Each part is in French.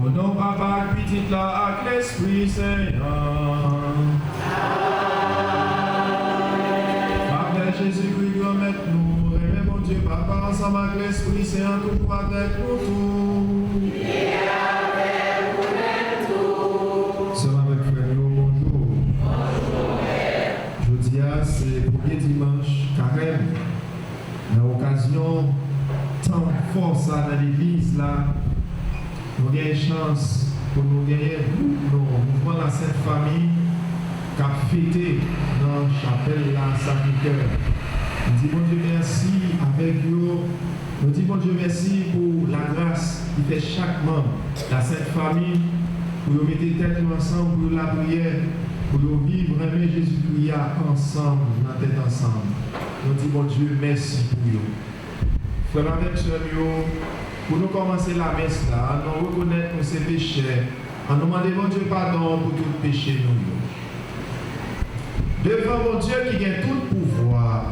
Au nom papa, petit là, avec l'Esprit Saint. Avec Jésus-Christ, remettre nous, aimez mon Dieu, papa, ensemble avec l'Esprit Saint, tout pour avec nous tous. Et avec vous tout. Seulement avec frère, bonjour. Bonjour, Père. Je dis, c'est le premier dimanche, carême. Dans l'occasion, tant force dans l'église, là, nous avons une chance pour nous gagner, nous mouvement la Sainte Famille, qui a fêté dans la chapelle la Sacré-Cœur. Nous disons, bon Dieu, merci avec vous. Nous disons, bon Dieu, merci pour la grâce qui fait chaque membre de la Sainte Famille, pour nous mettre tête ensemble, pour la prière, pour nous vivre, aimer Jésus-Christ ensemble, dans tête ensemble. Nous disons, bon Dieu, merci pour vous. Frère avec sœur, pour nous commencer la messe là, nous reconnaître nos péchés, en nous demandant mon Dieu pardon pour tout péché nous. Devant mon Dieu qui a tout pouvoir.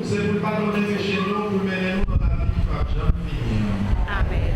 C'est pour pardonner les péchés nous, pour mener nous dans la vie qui va jamais finir. Amen.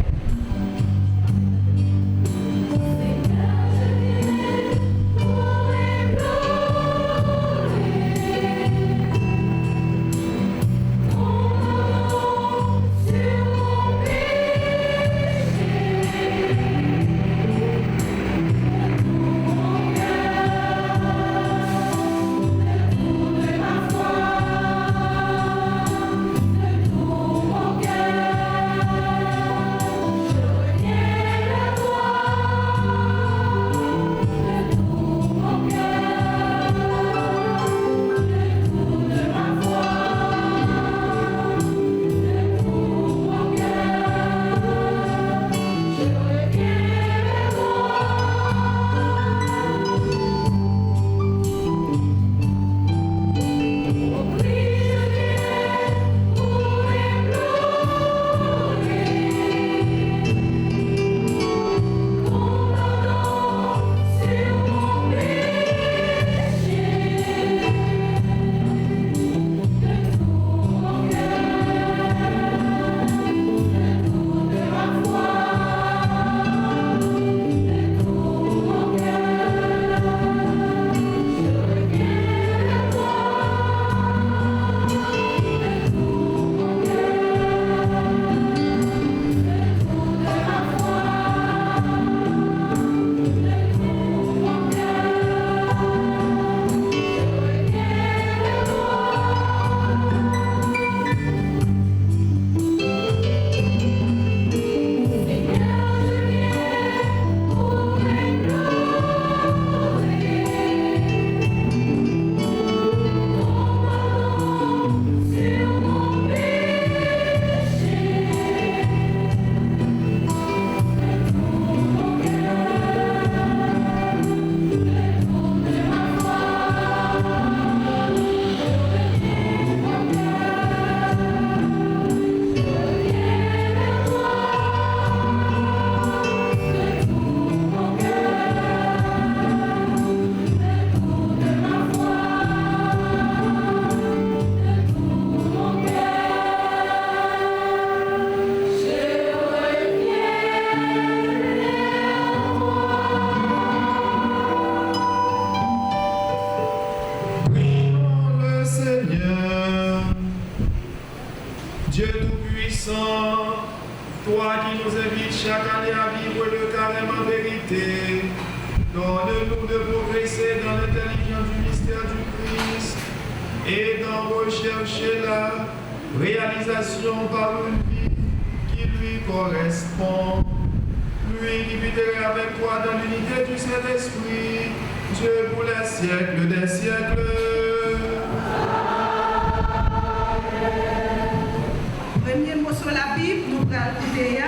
Premier mot sur la Bible, nous allons écouter,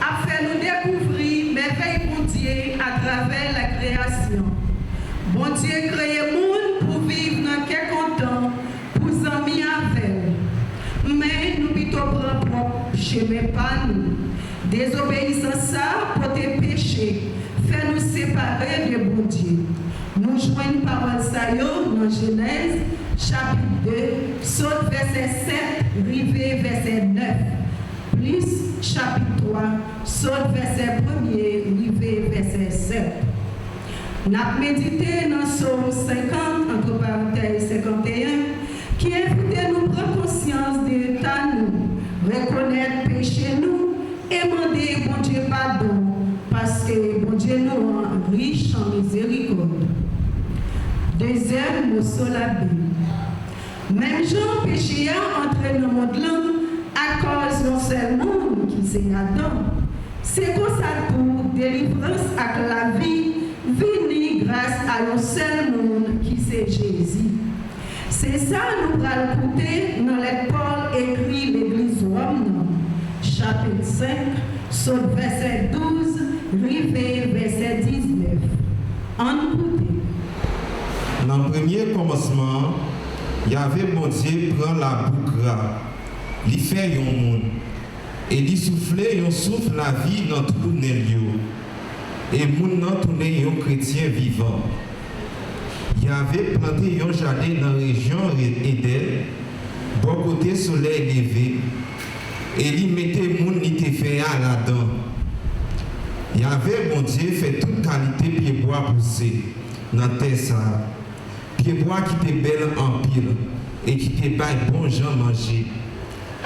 a fait nous découvrir travers la création. Bon Dieu créé le monde pour vivre dans quel content, pour s'amis avec. Mais nous plutôt prendre propre chemin pas nous. Désobéissance ça pour tes péchés, fait nous séparer de bon Dieu. Nous joignons parole ça dans Genèse chapitre 2, saute verset 7, rivé verset 9. Plus chapitre 3, saute verset 1er, rivé verset 7. Nous avons médité dans Psaume 50, entre parenthèses 51, qui invite nous prendre conscience de l'état nous, reconnaître péché nous et demander bon Dieu pardon, parce que bon Dieu nous rend riche en miséricorde. Deuxième mot sur la Bible. Même Jean péché a entré dans le monde à cause d'un seul monde qui c'est Adam. C'est comme ça pour délivrance à la vie, venue grâce à un seul monde qui c'est Jésus. C'est ça nous allons écouter dans les Paul écrit l'Église Rome, chapitre 5, sur verset 12, rivé verset 19. En écouter. Dans le premier commencement, il y avait mon Dieu prend la boucle, il fait un monde, et il soufflait un souffle la vie dans tout le monde. Et le monde n'a tourné un chrétien vivant. Il y avait planté un jardin dans la région Éden, bon côté soleil levé, et il mettait le monde qui était fait là-dedans. Il y avait mon Dieu fait toute qualité pied bois poussé dans la terre ça. Pied bois qui était belle en pile et qui était bail bon gens manger.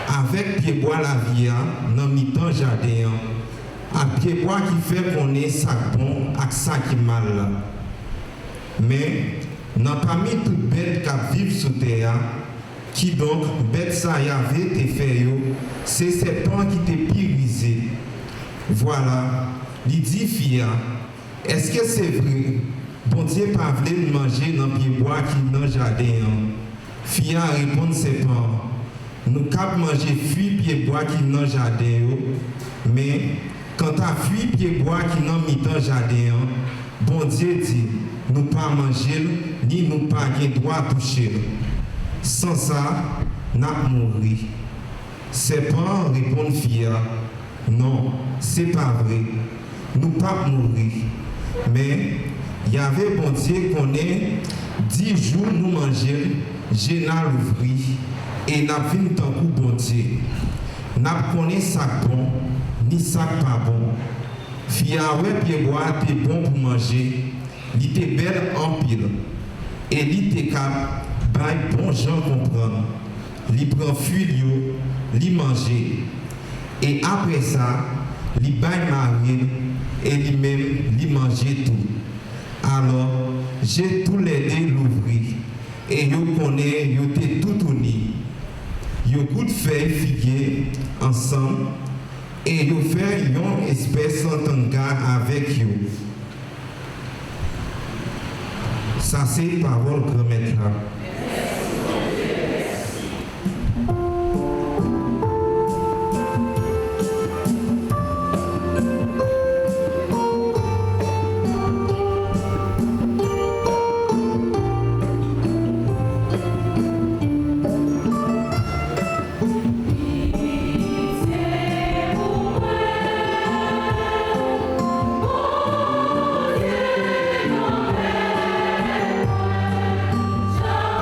Avec pied bois la vie dans mi-temps jardin. À pied bois qui fait qu'on est sac bon avec sac qui mal là. Mais n'a pas mis toute bête qui vivent sous terre. Qui donc bête ça y avait été fait c'est serpent qui t'est pirisé. Voilà, il dit fia, est-ce que c'est vrai? Bon Dieu pas voulu manger dans le pied bois qui dans le jardin. Fia répond serpent, nous cap manger fuit pied bois qui dans le jardin. Mais quand tu as fui pied bois qui dans mi-temps jardin, bon Dieu dit, nous pas manger ni nous pas droit toucher. Sans ça, nous mourir. Serpent répond fia, non, c'est pas vrai. Nous pas mourir. Mais il y avait bon Dieu qu'on est 10 jours nous manger, j'ai l'ouvri et n'a vu tant coup bon Dieu. N'a connaît ça bon, ni ça pas bon. Fia ouais pied bois t'es bon pour manger, il était belle en pile. Et il était cap, bah bon gens comprendre. Il prend fuir, il manger. Et après ça, il baille marine et lui-même, il mangeait tout. Alors, j'ai tout aidé l'ouvrir. Et je connais, je t'ai tout uni. Je goûte feuilles figuier ensemble. Et je fais une espèce d'entanga avec eux. Ça, c'est parole grand-mère là. Jean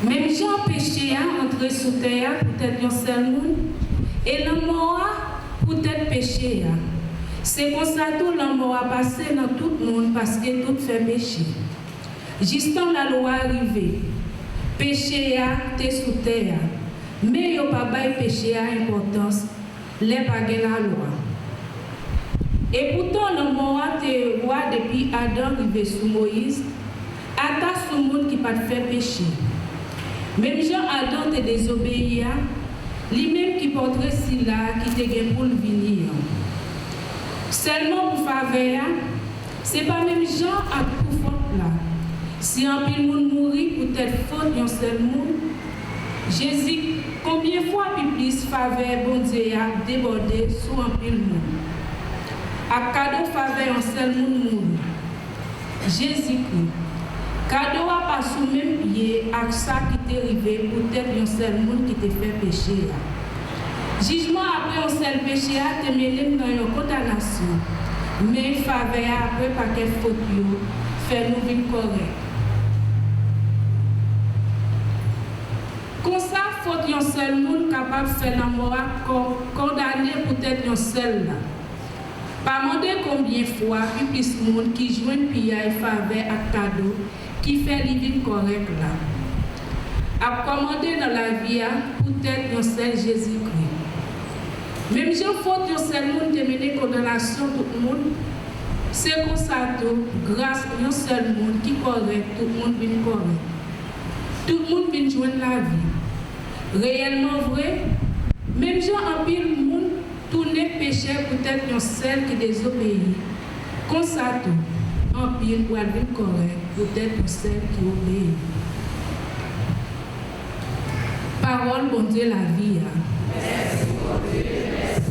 Même gens péché a entré sous terre pour être un seul monde, et le mort pour être péché. C'est comme ça tout le mort a passé dans tout le monde parce que tout fait péché. Juste quand la loi arrivée, péché a été sous terre, mais il n'y a pas de péché à importance, les pas la loi. Et pourtant, le mort a été roi depuis Adam arrivé sous Moïse, attaque sous le monde qui n'a pas fait péché. Même Jean Adam te désobéi, lui-même qui porterait si là, qui te gagne pour le venir. Seulement pour faveur, c'est pas même Jean à pour faute là. Si un pile monde mourit pour être faute d'un seul monde, Jésus, combien de fois plus faveur bon Dieu a débordé sur un pile monde. À cadeau faveur un seul monde mourit. Jésus-Christ. Cadeau a pas sous même pied avec ça qui t'est arrivé pour être un seul monde qui t'a fait péché. Jugement après un seul péché a te mêlé dans une condamnation. Mais faveur après pas quelle faute fait nous vivre correct. Comme ça, faut un seul monde capable de faire la mort condamné pour être un seul là. Pas demander combien de fois plus de monde qui joue un pillage et faveur à cadeau qui fait l'ivine correct là. À commander dans la vie pour être un seul Jésus-Christ. Même si il faut un seul monde terminer condamnation tout le monde, c'est comme ça tout, grâce à un seul monde qui correct, tout le monde vient correct. Tout le monde vient joindre la vie. Réellement vrai, même si un pile monde tourner péché pour être un seul qui désobéit. Comme ça tout, un pile pour être correct, pour être un seul qui obéit. Parole, bon Dieu, la vie. Merci, bon Dieu, merci.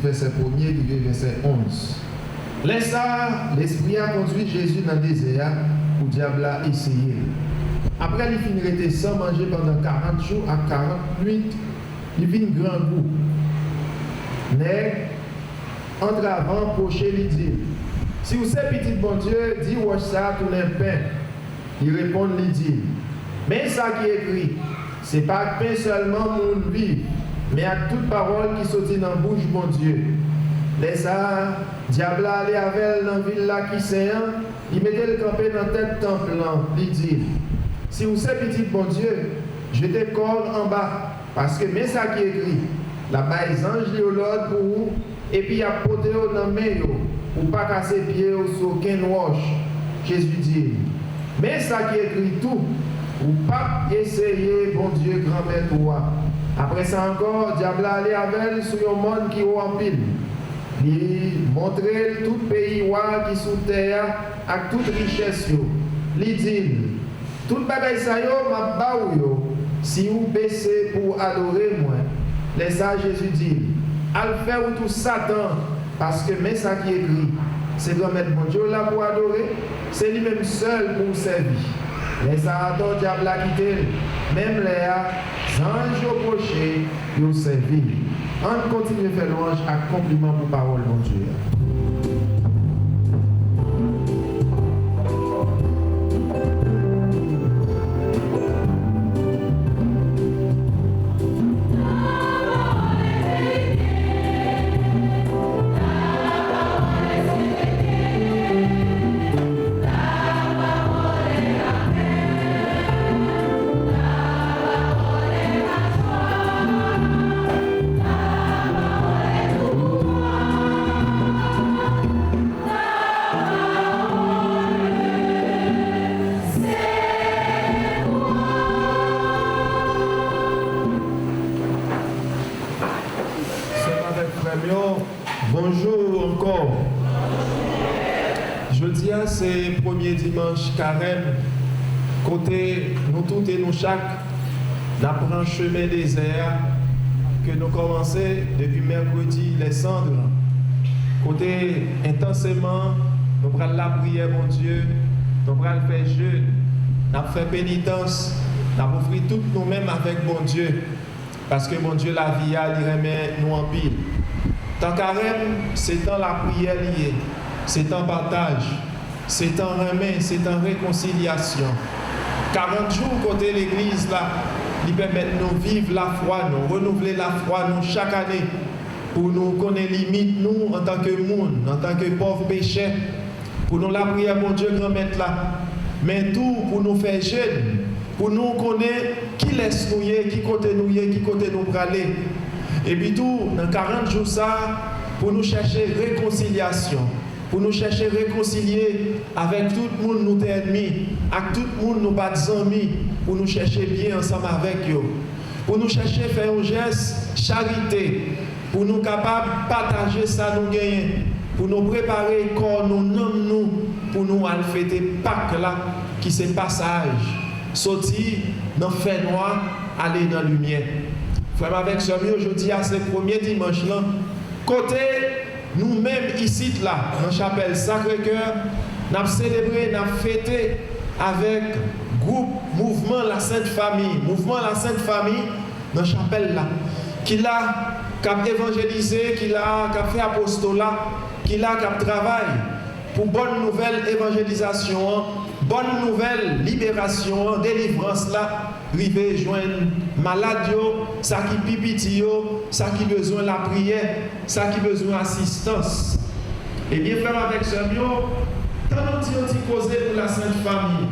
Verset 1er, verset 11. Laissa, l'Esprit a conduit Jésus dans le désert où le diable a essayé. Après, il finit sans manger pendant 40 jours à 40 nuits. Il vit un grand goût. Mais, entre avant, proché, il dit, si vous êtes petit bon Dieu, dis ouais ça, tout le pain. Il répond, il dit, mais ça qui est écrit, c'est pas pain seulement mon vie, mais à toute parole qui sortit dans la bouche bon Dieu. Laissa, diable aller avec elle dans la ville là qui c'est, il mettait le campé dans tête temple là, il dit, si vous êtes petit bon Dieu, jetez le corps en bas, parce que mais ça qui est écrit, la bas les anges li l'ordre pour vous, et puis il a porté dans la main pour pas casser pied sur aucun roche. Jésus dit, mais ça qui est écrit tout, ou pas essayer bon Dieu grand-mère toi. Après ça encore, diable allait avec elle sur un monde qui est en pile. Il montrait tout pays qui sous terre avec toute richesse. Il dit, toute bagaille ça yo m'a baou si vous baissez pour adorer moi. Les ça Jésus dit, al faire tout Satan parce que mais ça qui est écrit, c'est de mettre mon Dieu là pour adorer, c'est lui-même seul pour servir. Les adore diable a quitté, même les anges approchés, ils ont servi. On continue à faire louange à compliment pour parole mon Dieu. frères, bonjour encore. Jeudi, c'est le premier dimanche carême. Côté nous tous et nous chaque, nous prenons chemin désert que nous commençons depuis mercredi les cendres. Côté intensément, nous prenons la prière, mon Dieu, nous prenons faire jeûne, nous faisons pénitence, nous offrons tout nous-mêmes avec mon Dieu. Parce que mon Dieu, la vie, il remet nous en pile. Tant carême, c'est dans la prière liée, c'est en partage, c'est en remet, c'est en réconciliation. 40 jours côté l'église là, il permet de nous vivre la foi, nous renouveler la foi nous chaque année pour nous connaître limite nous en tant que monde, en tant que pauvres pécheurs, pour nous la prière mon Dieu grand maître là, mais tout pour nous faire jeûne, pour nous connaître qui laisse nous y, qui côté nous y, qui côté nous aller. Et puis tout dans 40 jours ça pour nous chercher réconciliation. Pour nous chercher à réconcilier avec tout le monde nous ennemis, avec tout le monde nous pas amis, pour nous chercher bien ensemble avec eux. Pour nous chercher à faire un geste charité, pour nous capables de partager ça nous gagner, pour nous préparer corps nous, pour nous aller fêter Pâques là, qui c'est passage, sortir dans le fait noir, aller dans la lumière. Frère avec ce mieux aujourd'hui, à ce premier dimanche là, côté nous-mêmes ici, là, dans la chapelle Sacré-Cœur, nous avons célébré, nous avons fêté avec le groupe Mouvement La Sainte Famille. Mouvement La Sainte Famille, dans la chapelle là, qui a évangélisé, qui a fait apostolat, qui a travaillé pour bonne nouvelle évangélisation, bonne nouvelle libération, délivrance là, river joindre malade, ça qui pipiti, ça qui besoin de la prière, ça qui besoin d'assistance. Et bien frère avec ce mio, tant nous dit causer pour la Sainte Famille.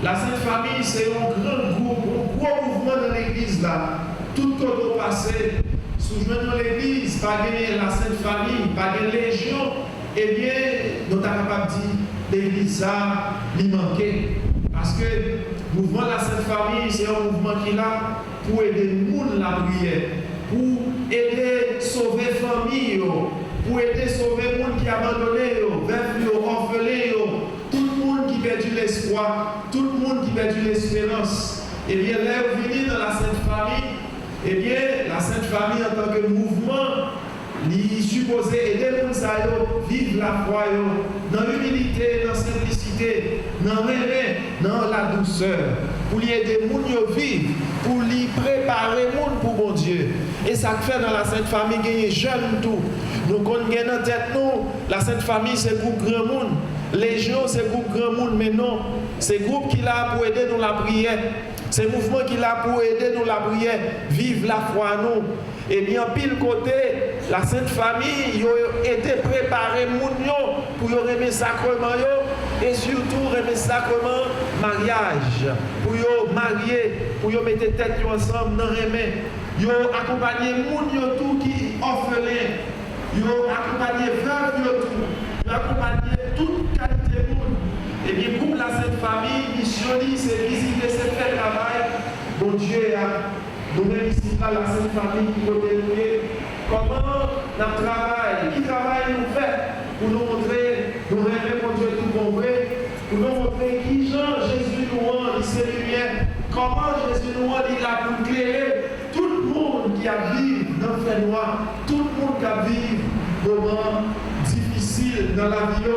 La Sainte Famille c'est un grand groupe, un gros mouvement dans l'église là. Tout côté passé, sous dans l'église, pas gagner la Sainte Famille, pas gagner légion, et bien nous sommes capables de dire l'église ça, lui manquer. Parce que le mouvement de la Sainte Famille, c'est un mouvement qui est là pour aider le monde la prière, pour aider à sauver la famille, pour aider à sauver le monde qui est abandonné, veuf, orphelin, tout le monde qui perd l'espoir, tout le monde qui perd l'espérance. Et bien là, vous venez dans la Sainte Famille, et bien la Sainte Famille en tant que mouvement, il est supposé aider les gens à vivre la foi, dans l'humilité, dans la simplicité, dans l'aimer, dans la douceur, pour lui aider les gens à vivre, pour lui préparer les gens pour bon Dieu. Et ça fait dans la Sainte Famille, il y a des jeunes tout. Nous connaissons en tête, nous, la Sainte Famille, c'est groupe grand monde. Légion, c'est groupe grand monde, mais non, c'est groupe qui est là pour aider nous la prière. C'est mouvement qui est là pour aider nous la prière, vivre la foi nous. Et bien, pile côté, la Sainte Famille, ils ont été préparés pour remettre sacrement et surtout remettre sacrement mariage, pour marier, pour mettre tête ensemble dans les mains. Ils ont accompagné les tout qui orphelin, ils ont accompagné veuve tout, ils ont accompagné toute qualité de monde. Et bien, pour la Sainte Famille, mission c'est visiter, c'est faire travail. Bon Dieu a. Nous-mêmes ici, là, la Sainte Famille qui peut dérouler, comment notre travail, qui travail nous fait pour nous montrer, nous rêver pour Dieu tout bon vrai, pour nous montrer qui Jean Jésus nous rend, il c'est lumière, comment Jésus nous rend, il a pour éclairer tout le monde qui a vécu dans le fait noir, tout le monde qui a vécu moments difficiles dans la vie,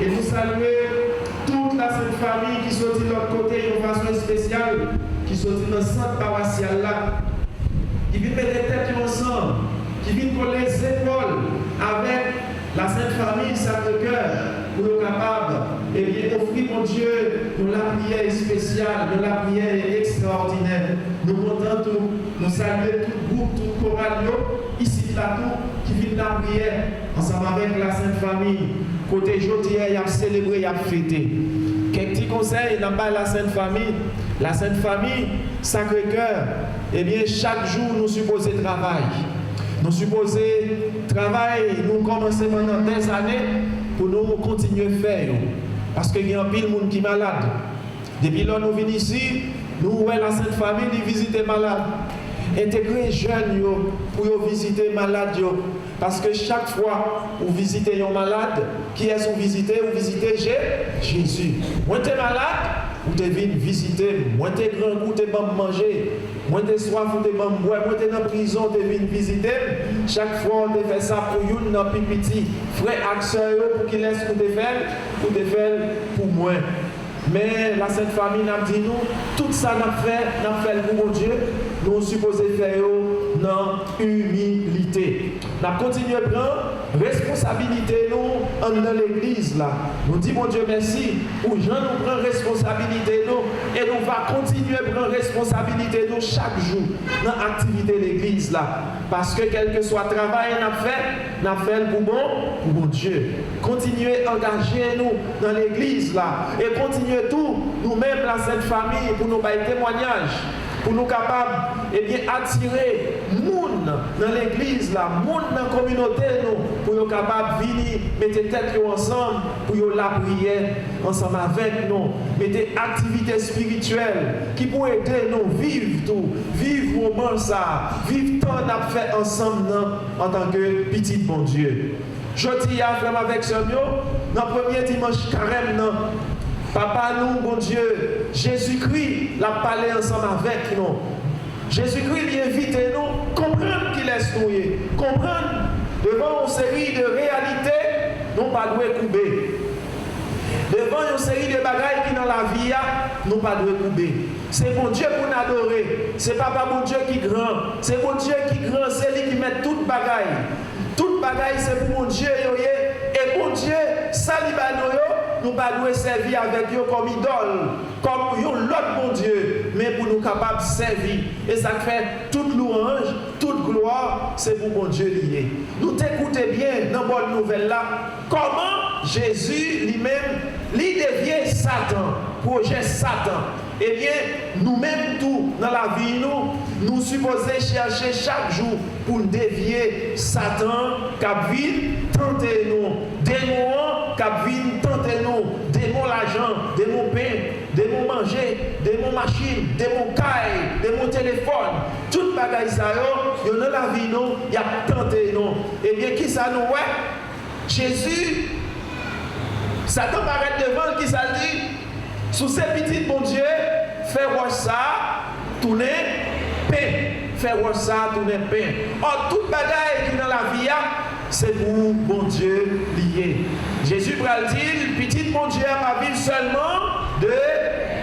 et nous saluer toute la Sainte Famille qui sortit de l'autre côté de façon spéciale, qui sortit dans le centre paroissial là, qui vient mettre les têtes ensemble, qui vient coller les épaules avec la Sainte Famille Sacré-Cœur pour être capable et bien offrir mon Dieu de la prière spéciale, de la prière extraordinaire. Nous comptons tout, nous saluons tout groupe, tout choral ici là tout qui vient la prière ensemble avec la Sainte Famille. Côté jeudi, il a célébré, il a fêté. Quelques petits conseils dans la Sainte Famille. La Sainte Famille, Sacré-Cœur, eh bien, chaque jour, nous supposons travailler. Nous supposons travailler, nous commencer pendant des années pour nous continuer à faire. Parce qu'il y a un pile de monde qui est malade. Depuis là, nous venons ici, nous voyons la Sainte Famille, nous visiter malades. Intégrer les jeunes pour visiter les malades. Parce que chaque fois où vous visitez un malade, qui est-ce que vous visitez? Vous visitez Jésus. Moi, tu es malade, vous devez visiter. Moi, tu es grand goût, tu es bon manger. Moi, tu es soif, tu es bon boire. Moi, tu es en prison, tu devez visiter. Chaque fois, on fait ça pour vous, dans le petit. Frère, accès pour qu'il laisse vous faire pour moi. Mais la Sainte Famille n'a dit nous, tout ça n'a fait pour mon Dieu, nous supposons faire dans humilité. Nous continuons à prendre responsabilité nous dans l'église là. Nous disons mon Dieu merci, pour Jean nous prend responsabilité nous et nous va continuer à prendre responsabilité nous chaque jour dans l'activité de l'église là. Parce que quel que soit le travail nous fait pour mon Dieu. Continuez à engager nous dans l'église là et continuez tout, nous-mêmes, la Sainte Famille, pour nous faire témoignage, pour nous capables attirer monde dans l'église, monde dans la communauté, pour nous capables de venir, mettre tête ensemble, pour nous la prière ensemble avec nous, mettre activités spirituelles qui pourraient aider nous vivre tout, vivre moment ça, vivre tant qu'on a fait ensemble en tant que petit bon Dieu. Je dis à frère avec ce mot, dans le premier dimanche carême, Papa, nous, bon Dieu, Jésus-Christ l'a parlé ensemble avec nous. Jésus-Christ lui invite nous, comprendre qu'il est souillé, comprendre devant une série de réalités, nous pas doit couper. Devant une série de bagailles qui dans la vie, nous pas doit couper. C'est bon Dieu pour nous adorer. C'est Papa bon Dieu qui grand. C'est bon Dieu qui grand, c'est lui qui met toute bagaille. Toute bagaille c'est pour mon Dieu. Et bon Dieu, salibano nous ne pouvons pas servir avec eux comme idole, comme l'autre bon Dieu, mais pour nous capables de servir. Et ça fait toute louange, toute gloire, c'est pour mon Dieu lié. Nous t'écoutez bien dans la bonne nouvelle là, comment Jésus lui-même, lui devient Satan, projet Satan. Eh bien, nous-mêmes tout dans la vie, nous supposons chercher chaque jour pour dévier Satan qui vient tenter nous, démons qui viennent tenter nous, démons l'argent, démons pain, démons manger, démons machine, démons caille, démons téléphone, toute bagaille ça yo, dans la vie nous, il y a tenté nous. Eh bien, qui ça nous ouais? Jésus, Satan paraît devant qui ça dit? Sous ces petits bon Dieu, faire ça, tourner, paix. Faire ça, tourner, paix. Or, toute bagaille qui est dans la vie, c'est pour bon Dieu lié. Jésus va dire, petit bon Dieu m'a vivre seulement de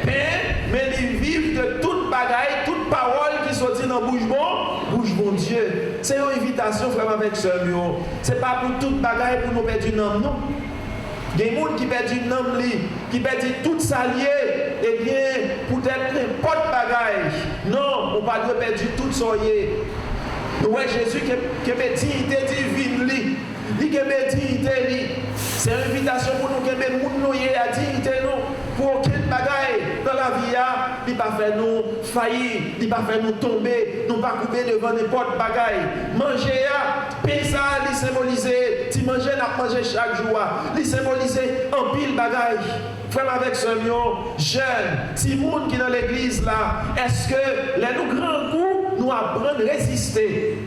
paix, mais il vit de toute bagaille, toute parole qui sortit dans bouche bon Dieu. C'est une invitation vraiment avec ce mot. Ce n'est pas pour toute bagaille pour nous perdre du nom, non. Il y a des gens qui perdent du nom, qui perdent tout ça lié, eh bien, peut-être n'importe bagaille. Non, on ne va pas perdre tout ça lié. Nous voyons Jésus qui a une dignité divine, qui a une dignité. C'est une invitation pour nous qui a une dignité pour aucune bagaille dans la vie, il ne va pas faire nous faillir, il ne va pas faire nous tomber, nous ne va pas couper devant n'importe bagaille. Manger, payer ça, il symboliser, si manger, nous manger chaque jour, il symboliser en pile bagaille. Frère avec ce mot, jeune, si monde qui est dans l'église là, est-ce que les nous grands goûts nous apprennent à résister?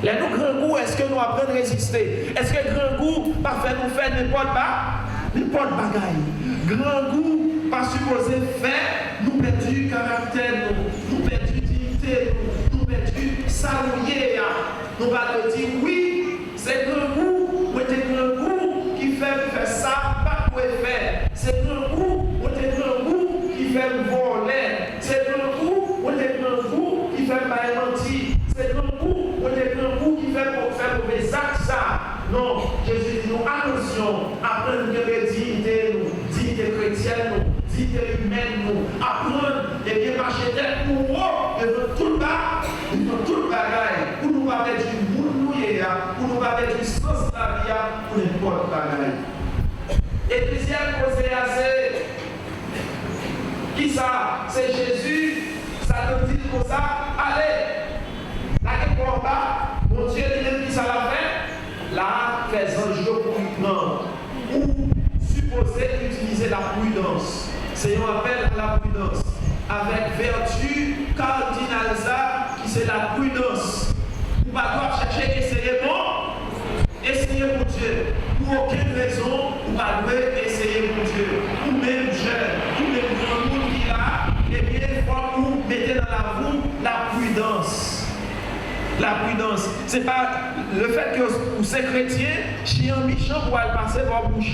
Les nous grands goûts, est-ce que nous apprenons à résister? Est-ce que grand goût pas faire nous faire n'importe bagaille? Grand goût pas supposé faire nous perdre du caractère, nous perdre du dignité, nous perdre du saluer. Nous allons dire oui, c'est grand goût, ou c'est grand goût qui fait ça, pas quoi faire. C'est grand goût, ou c'est grand goût qui fait voler. C'est grand goût, ou c'est grand goût qui fait mentir. C'est grand goût, ou c'est grand goût qui fait mauvais actes ça. Non, Jésus dit nous attention, apprendre que dignité, dignité chrétienne, dignité humaine, apprendre et bien marcher tête pour haut, devant tout bas, devant toute bagaille, pour nous pas mettre du monde mouillé, pour nous pas mettre du sens de la vie, pour n'importe bagaille. Et deuxième posé assez, qui ça? C'est Jésus, ça te dit comme ça, allez, là qui est en bas, mon Dieu, il dit ça la fin. Là, faisant jeu pour prendre ou supposer utiliser la prudence. C'est un appel à la prudence. Avec vertu cardinale, ça, qui c'est la prudence. Vous ne pouvez pas chercher que c'est bon, Pour aucune raison, vous pouvez essayer mon Dieu. Ou même jeune, ou même grand monde qui là, eh bien, il faut que vous mettez dans la roue la prudence. La prudence. Ce n'est pas le fait que vous êtes chrétien, chien méchant pour aller passer par bouche.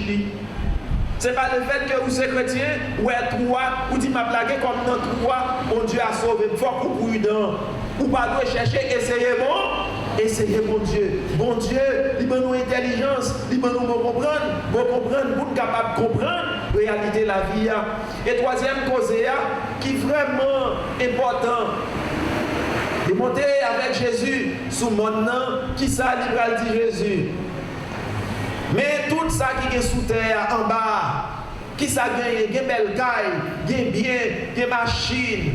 Ce n'est pas le fait que vous êtes chrétien, ou êtes trois, ou dit ma blague comme dans trois, mon Dieu a sauvé. Il faut que vous prudent. Vous ne pouvez pas chercher, essayez bon. Essayez mon Dieu. Bon Dieu, il m'a nous intelligence, il m'a nous comprendre, pour être capable de comprendre la réalité de la vie. Et troisième cause qui est vraiment important, de monter avec Jésus sous mon nom, qui ça libéral dit Jésus. Mais tout ça qui est sous terre, en bas, qui ça gagne, il y a belle caille, il y a bien, il y a machine.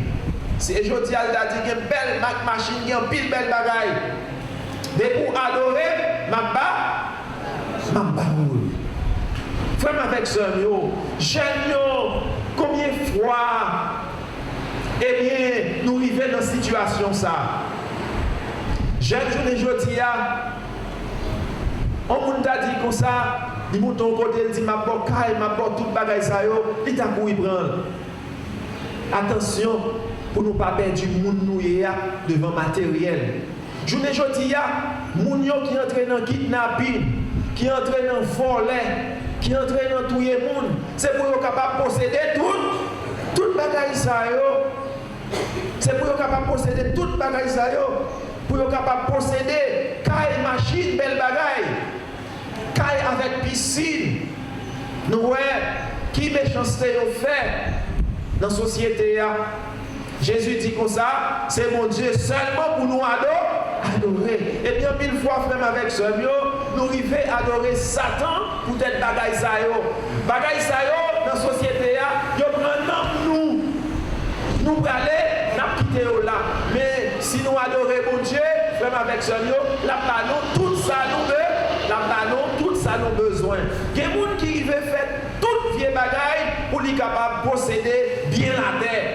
C'est aujourd'hui, elle a dit qu'il y a une belle machine, il y a une pile belle bagaille. Mais pour adorer, ma baoule. Frère avec ce mot, j'aime combien de fois, eh bien, nous arrivons dans cette situation ça. J'aime aujourd'hui, on m'a dit comme ça, il m'a ton côté, il dit ma bocaille, ma botte, toute bagaille ça, il t'a couru prendre. Attention, pour ne pas perdre du monde nous devant matériel. Je ne dis pas, les gens qui entrent dans le kidnapping, qui entrent dans le volet, qui entrent dans tout le monde, c'est pour être capable de posséder tout bagaille ça. C'est pour être capable de posséder tout bagaille ça. Pour être capable de posséder caille, machine, belle bagaille. Caille avec piscine. Nous voyons qui méchanceté au fait dans la société. Jésus dit comme ça, c'est mon Dieu seulement pour nous adorer. Et bien, mille fois, frère, avec ce mot, nous arrivons à adorer Satan pour être bagaille sa yo. Bagaille sa yo, dans la société, yo prend nous. Nous pour aller, nous quitter là. Mais si nous adorons mon Dieu, frère, avec ce mot, la banon, tout ça nous veut, la banon, tout ça nous besoin. Il y a des gens qui veulent faire toute vieille bagaille pour les capables de posséder bien la terre.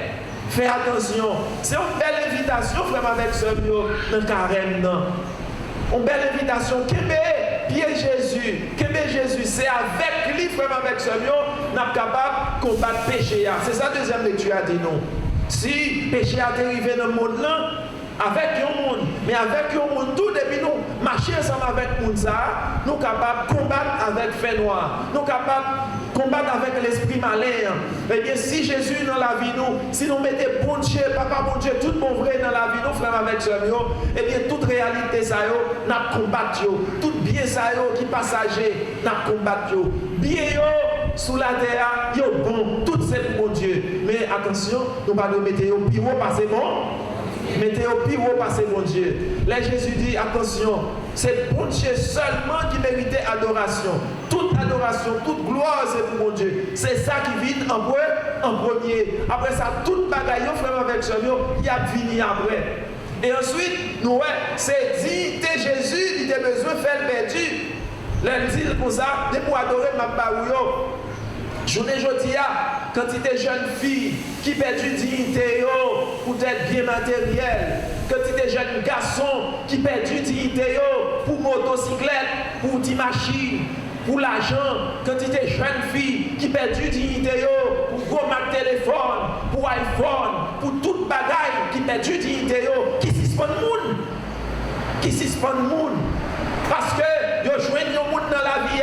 Fais attention, c'est une belle invitation, frère, avec ce mot dans le carême. Une belle invitation. Qu'aimer Jésus, c'est avec lui, frère, avec ce mot, nous sommes capables de combattre le péché. C'est ça la deuxième lecture a dit non. Si le péché a dérivé dans le monde là, avec le monde, mais avec le monde, tout depuis nous marcher ensemble avec le monde, nous sommes capables de combattre avec le fait noir. Nous sommes capables de combattre avec l'esprit malin. Eh bien, si Jésus est dans la vie, si nous mettons bon Dieu, papa bon Dieu, tout bon vrai dans la vie, nous frère avec ce mot, eh bien, toute réalité, ça nous combattons. Tout bien, ça qui est passager, nous combattons. Bien, sous la terre, yo bon, tout c'est pour Dieu. Mais attention, nous ne pas nous mettre au pire, passer bon. Mettez au pire ou passer mon Dieu. Là Jésus dit attention, c'est bon Dieu seulement qui méritait adoration. Toute adoration, toute gloire c'est pour mon Dieu. C'est ça qui vient en premier. Après ça, toute bagaille, frère avec ce mot, il y a fini après. Et ensuite, nous c'est dignité Jésus, il a besoin de faire perdu. Là il dit comme ça, c'est pour adorer ma barouille. Journée aujourd'hui, quand tu es jeune fille qui perd du dignité pour être bien matériel, quand tu es jeune garçon qui perd du dignité pour motocyclette, pour des machines, pour l'argent, quand tu es jeune fille qui perd du dignité pour gros Mac téléphone, pour iPhone, pour toute bagaille qui perd du dignité, qui suspend le monde, qui suspend le monde. Parce que yo joignent le monde dans la vie,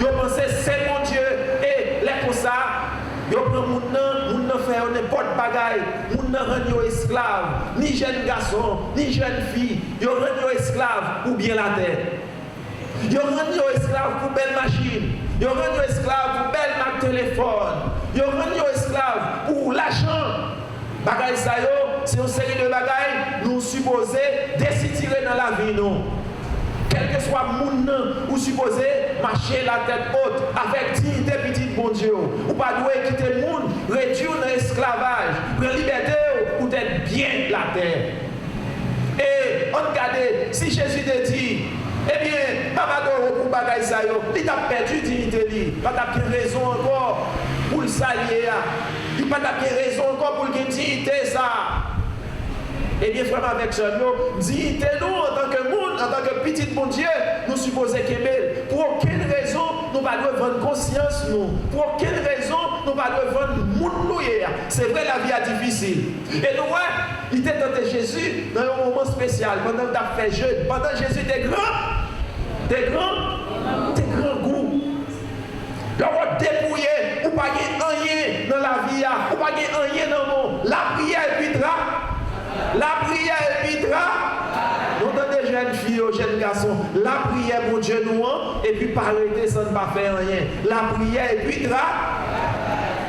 yo pensent c'est mon Dieu et les comme ça, yo prend moun nan faire n'importe bagaille, moun nan rend yo esclave, ni jeune garçon, ni jeune fille, yo rend yo esclave pour bien la terre. Yo rend yo esclave pour belle machine, yo rend yo esclave pour belle Mac téléphone, yo rend yo esclave pour l'argent. Bagaille ça yo, c'est une série de bagailles nous supposés décider dans la vie nous. Quel que soit le monde, vous supposez marcher la tête haute avec dignité petite bon Dieu. Ou pas doit quitter le monde, réduire dans l'esclavage, prendre liberté ou être bien la terre. Et on regarde, si Jésus te dit, eh bien, papa d'or pour bagaille ça yo, il t'a perdu dignité li, pas t'a bien raison encore pour le salier, il pas t'a bien raison encore pour le dignité ça. Eh bien, frère, avec ce mot, dignité nous en tant que monde, en tant que petit bon Dieu, nous supposons qu'aimer. Pour aucune raison, nous ne pas vendre conscience, nous. Pour aucune raison, nous ne pas vendre monde nous. C'est vrai, la vie est difficile. Et nous, il était tenté Jésus dans un moment spécial, pendant que tu as fait jeûne, pendant que Jésus était grand goût. L'on dépouillé, ou pas rien dans la vie, ou pas rien dans le monde. La prière évitera. La prière évitera. Nous avons des jeunes filles, des jeunes garçons. La prière pour Dieu nous, et puis pas arrêter sans ne pas faire rien. La prière évitera.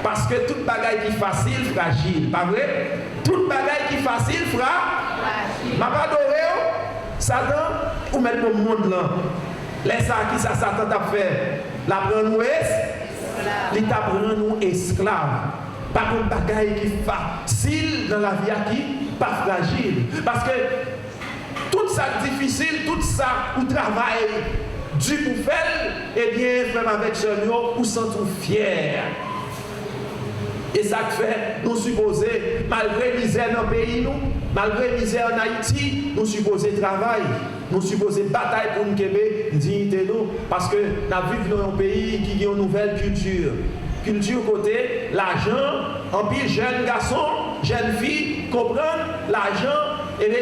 Parce que toute bagaille qui est facile, fragile. Pas vrai? Toute bagaille qui est facile, fragile. Ma pas adoré, Satan, ou mettre le monde là. Laisse ça qui ça Satan t'a fait. La prendre nous il t'a prendre nous esclaves. Pas une bagaille qui est facile dans la vie qui pas fragile. Parce que tout ça difficile, tout ça ou travail du pour faire, eh bien, frère avec ce nous, ou sont tout fiers. Et ça fait, nous supposer, malgré misère dans le pays, nous, malgré misère en Haïti, nous supposer travail, nous supposer bataille pour nous Québec, dignité nous, parce que nous vivons dans un pays qui a une nouvelle culture. Culture côté, l'argent, en pile jeunes garçons, jeunes filles, comprennent l'argent, et bien,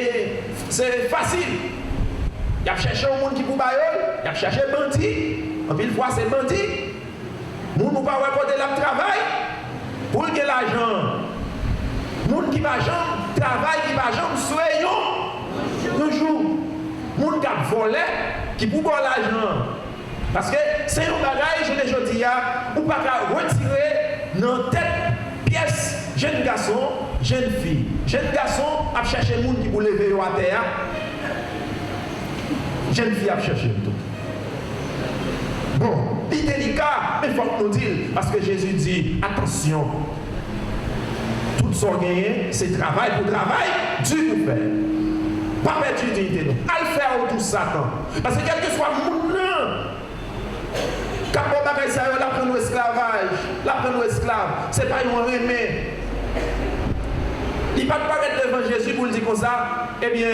c'est facile. Il y a cherché un monde qui peut bailler, il y a cherché bandit, en pile fois c'est bandit. Nous ne pouvons pas recorder le travail. Pour que l'argent, les gens qui va jamais travail, qui va jamais soyons, toujours, les gens qui volent, qui pour l'argent. Parce que c'est un bagage, je ne dis pas, ou pas retirer dans tête pièce, jeune garçon, jeune fille. Jeune garçon a cherché les gens qui pour lever à terre. Jeune fille a cherché tout. Bon, c'est délicat, mais il faut que nous disions, parce que Jésus dit, attention, tout ce qu'on gagne, c'est travail pour travail, Dieu nous fait. Pas perdu dignité, nous. À le faire autour de Satan. Parce que quel que soit le monde, quand on va ça, on apprend l'esclavage, l'apprend l'esclave, c'est pas un remède. Il ne va pas paraître devant Jésus pour le dire comme ça, eh bien,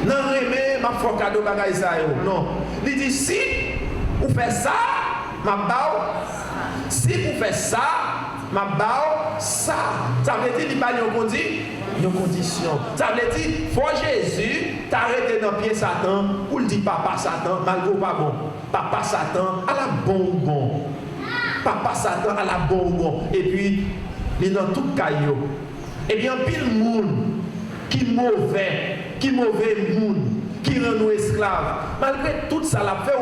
non, remède, ma foi cadeau bagaille ça, non. Il dit si vous faites ça, ma bao. Si vous faites ça, ma bao, ça. Ça veut dire qu'il n'y a pas de condition. Ça veut dire faut Jésus t'arrêter dans le pied Satan ou le dit papa Satan, malgré pas bon. Papa Satan à la bonbon. Papa Satan à la bonbon. Et puis, il est dans tout caillou. Et bien, pile monde qui mauvais monde. Qui rend nous esclaves. Malgré tout ça, la fait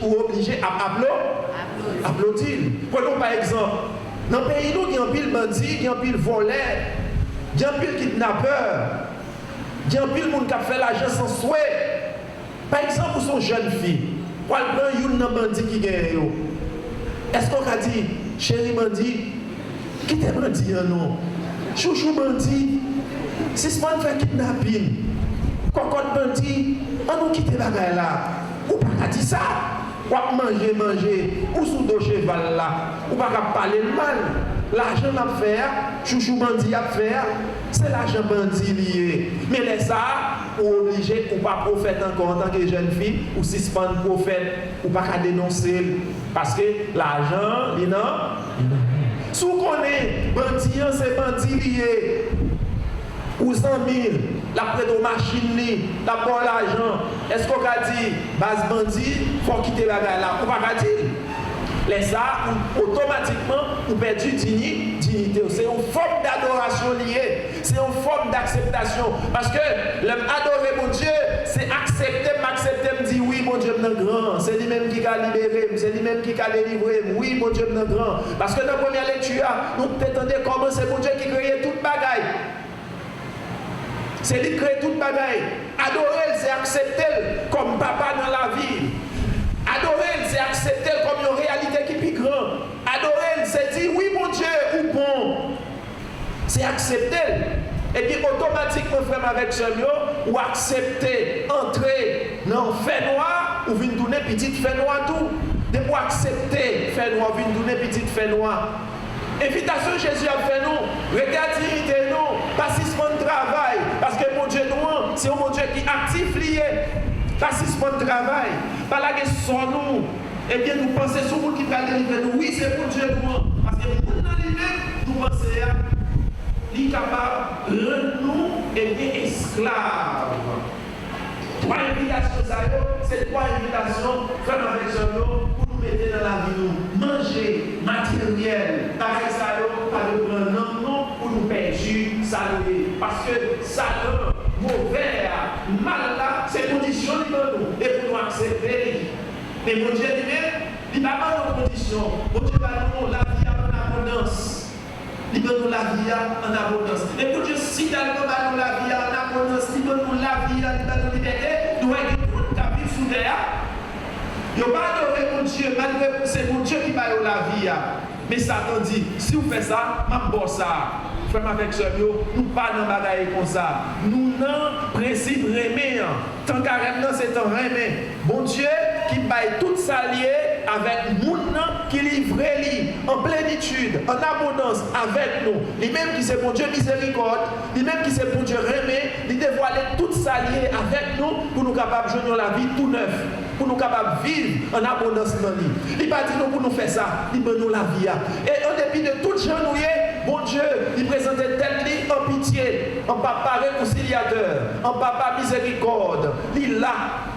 obligé à applaudir. Prenons par exemple, dans le pays, nous, il y a un pile bandit, il y a un pile voleur, il y a un pile kidnappeur, il y a un pile monde qui a fait l'argent sans souhait. Par exemple, pour son jeune fille, pour le prendre une bandit qui gagne. Est-ce qu'on a dit, chérie bandit, quittez bandit, non? Chouchou bandit, si ce monde fait kidnapping. Cocotte bandit, on nous quitte la bagaille là. Ou pas dire ça. Ou manger, ou sous dos cheval là. Ou pas parler mal. L'argent à faire, chouchou bandit à faire, c'est l'argent bandit lié. Mais les ça, ou obligé, ou pas prophète encore en tant que jeune fille, ou suspendre prophète, ou pas dénoncer. Parce que l'argent, il non. Si vous connaissez, bandit, c'est bandit lié. Ou 100 000, la prête aux machines, la pour l'argent. Est-ce qu'on a dit, base bandit, il faut quitter la gare là? On va pas dire. Les ça, automatiquement, on perd du dignité. C'est une forme d'adoration liée. C'est une forme d'acceptation. Parce que l'homme adorer mon Dieu, c'est m'accepter, me dire oui, mon Dieu est grand. C'est lui-même qui a libéré, c'est lui-même qui a délivré. Oui, mon Dieu est grand. Parce que dans la première lecture, nous t'entendons comment c'est mon Dieu qui crée toute bagaille. C'est lui qui crée toute bagaille. Adorer, c'est accepter comme papa dans la vie. Adorer, c'est accepter comme une réalité qui est plus grande. Adorer, c'est dire oui, mon Dieu, ou bon. C'est accepter. Et puis automatiquement, frère, avec ce mot, ou accepter, entrer dans le fait noir, ou venir tourner petite fait noir tout. De pour accepter fait noir, venir tourner petite fait noir. Invitation Jésus a fait nous, regardez nous, passissement de travail, parce que mon Dieu nous, c'est mon Dieu qui est actif lié, passissement de travail, par la question nous, eh bien nous pensons sur le monde qui va délivrer nous. Oui, c'est pour Dieu nous. Parce que le monde dans lui-même, nous pensons, il est capable de rendre nous esclaves. Trois invitations, c'est trois invitations, comme avec Jean-Claude, pour nous mettre dans la vie, nous manger matériel, avec ça, pas de prendre non, pour nous perdre, saluer. Parce que ça, mauvais, mal là, c'est condition de nous, et pour nous accepter. Mais mon Dieu lui-même, il n'a pas de conditions. Mon Dieu va nous la vie en abondance. Il donne nous la vie en abondance. Et pour Dieu, si dans le monde, la vie en abondance, il donne nous la vie en liberté, nous avons tout à vivre sous terre. Il n'y a pas adoré mon Dieu, malgré c'est mon Dieu qui va la vie. Mais Satan dit, si vous faites ça, je vais ça. Frère avec ce nous ne pas dans bagaille comme ça. Nous n'avons principe remet. Tant qu'à c'est un remet. Bon Dieu qui baille tout ça lié avec nous qui livre lui en plénitude, en abondance avec nous. Lui-même qui c'est bon Dieu miséricorde, lui-même qui c'est bon Dieu remet, il dévoile tout ça lié avec nous pour nous capables de jouer la vie tout neuf, pour nous capables de vivre en abondance dans lui. Il ne pas dit nous pour nous faire ça, il veut nous la vie. Et en dépit de tout gens nous bon Dieu, il présentait tel lit en pitié, en papa réconciliateur, en papa miséricorde. Il là,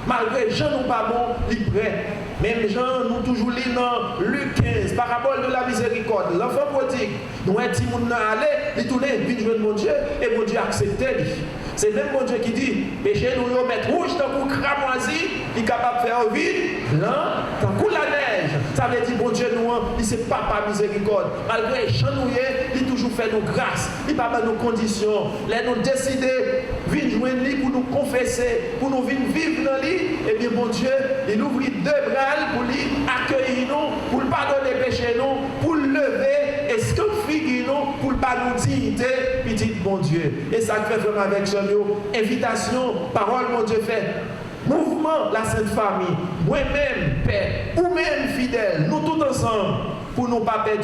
malgré Jean nous pas bon, il prêt. Même Jean nous toujours lit dans Luc 15, parabole de la miséricorde. L'enfant prodigue, nous un petit monde aller, il tourne, il vient de mon Dieu, et mon Dieu acceptait lui. C'est même mon Dieu qui dit, péché nous mettre rouge, tant qu'on cramoisi, il est capable de faire vide, blanc, tant qu'on la neige. Ça veut dire, bon Dieu, nous, il c'est papa miséricorde. Malgré chanouiller, il toujours fait nos grâces, il pas nos conditions. Là, nous décider, venir joindre lui pour nous confesser, pour nous venir vivre dans lui, et bien, mon Dieu, il ouvre deux bras pour lui accueillir nous, pour pardonner les péchés nous, pour lever, et ce que figure nous, pour pas nous dignité, petit bon Dieu. Et ça fait vraiment avec ce invitation, parole, mon Dieu fait. Mouvement, la Sainte Famille, moi-même, Père, ou même fidèle, nous tous ensemble, pour nous pas perdre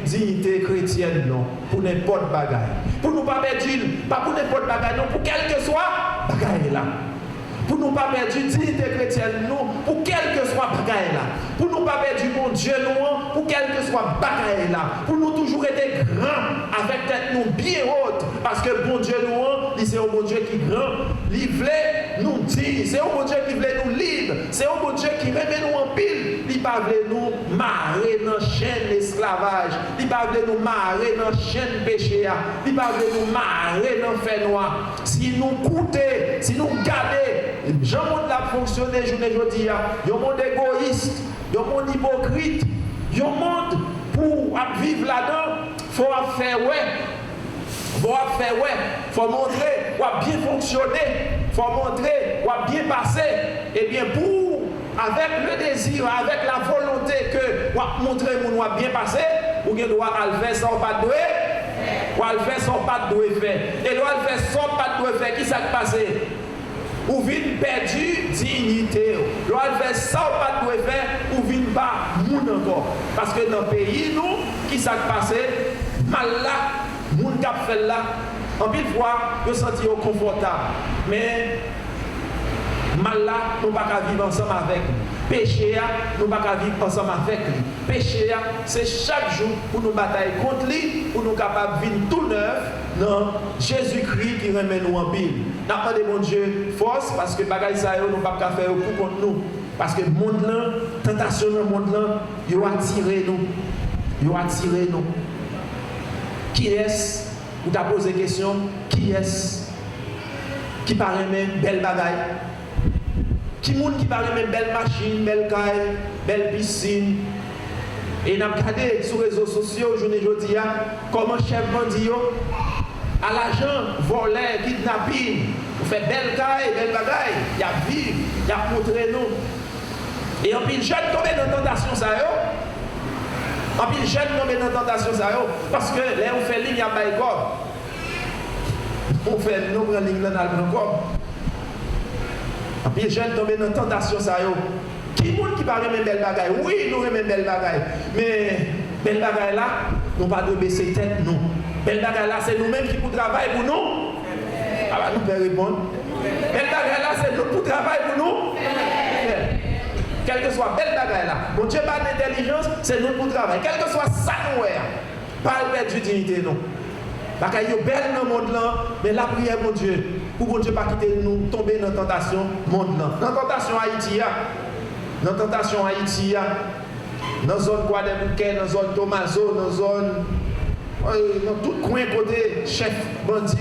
dignité chrétienne, non, pour n'importe bagaille. Pour nous pas perdre, pas pour n'importe bagaille, non, pour quel que soit bagaille là. Pour nous pas perdre dignité chrétienne, non, pour quel que soit bagaille là. Pour nous pas perdre mon Dieu, non, pour quel que soit bagaille là. Pour nous toujours être grands, avec tête nous bien haute, parce que bon Dieu nous, c'est un bon Dieu qui est grand, il voulait nous dire, c'est un bon Dieu qui voulait nous libre, c'est un bon Dieu qui remet nous en pile, il pas voulait nous marrer dans la chaîne d'esclavage, il pas voulait nous marrer dans la chaîne péché, il pas voulait nous marrer dans le fait noir. Si nous coûter, si nous garder, Jean-Monde l'a fonctionné, je ne dis pas, il y a un monde égoïste, il y a un monde hypocrite, il y a un monde pour vivre là-dedans, il faut faire faut montrer, faut bien fonctionner, faut montrer, faut bien passer. Et bien pour, avec le désir, avec la volonté que faut montrer qu'on doit bien passer, ou qu'on doit faire sans pas de ou faire sans pas de faire. Et doit faire sans pas de faire, qui s'est passé? Ou vient perdu dignité. Doit faire sans pas de faire, ou vient pas moun encore. Parce que dans le pays, nous, qui s'est passé? Mal là. Moun kap fait là, en pile fois, je senti confortable. Mais mal là, nous ne pouvons pas vivre ensemble avec lui. Péché, nous ne pouvons pas vivre ensemble avec lui. Péché, c'est chaque jour pour nous batailler contre lui, pour nous capables de vivre tout neuf dans Jésus-Christ qui remet nous en pile. Nous avons demandé, mon Dieu, force, parce que bagaille ça, nous ne pouvons pas faire pour contre nous. Parce que le monde là, tentation dans le monde là, il a attiré nous. Il a attiré nous. Qui est-ce? Vous t'as posé la question, qui est-ce qui paraît même belle bagaille? Qui monde qui paraît même belle machine, belle caille, belle piscine? Et nous avons regardé sur les réseaux sociaux, je ne dis pas, comment chef bandit à l'argent, voler, kidnapping, vous faites belle caille, belle bagaille, il y a vivre, il y a montré nous. Et en plus, jeune tombé dans la tentation, ça y est. En plus, jeune tombé dans la tentation, ça y est. Parce que là, on fait ligne à Baïkor. On fait nous prendre ligne dans le Grand. En plus, jeune tombé dans la tentation, ça y est. Qui est-ce qui parle de belle bagaille? Oui, nous aimons belle bagaille. Mais belle bagaille là, nous pas de baisser tête, nous. Belle bagaille là, c'est nous-mêmes qui pour travailler pour nous. Ah bah, nous pouvons répondre. Belle bagaille là, c'est nous pour travailler pour nous. quelle que soit belle bagaille là, bon Dieu pas d'intelligence, c'est nous pour travail. Quel que soit ça nous pas le perdre dignité non. Bagaille yo belle dans le monde là, mais la prière mon Dieu, pour bon Dieu pas quitter nous tomber dans la tentation monde là. Dans la tentation Haïti dans la tentation Haïti dans la zone Guadeloupe, dans la zone Tomaso, dans la zone dans tout coin côté chef bandit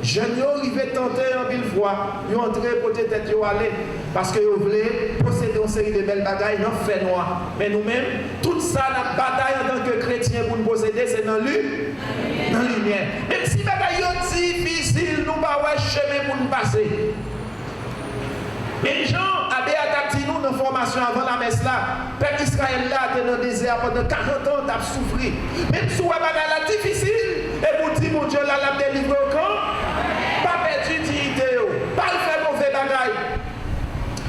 jeunes yo arrivé tenter en pile fois, yo entrer côté tête yo aller parce que yo voulaient posséder une série de belles bagailles dans fait noir. Mais nous-mêmes, tout ça la bataille en tant que chrétien pour nous posséder, c'est dans la lumière. Même si bagaille yo difficile, nous pas ouais chemin pour nous passer. Mais Jean a dit nous dans la formation avant la messe là, peuple Israël là dans le désert pendant 40 ans t'a souffert. Même si ouais bagaille là difficile, et pour dire mon Dieu là l'a délivré au camp. Pas perdu dignité, pas le faire mauvais bagaille.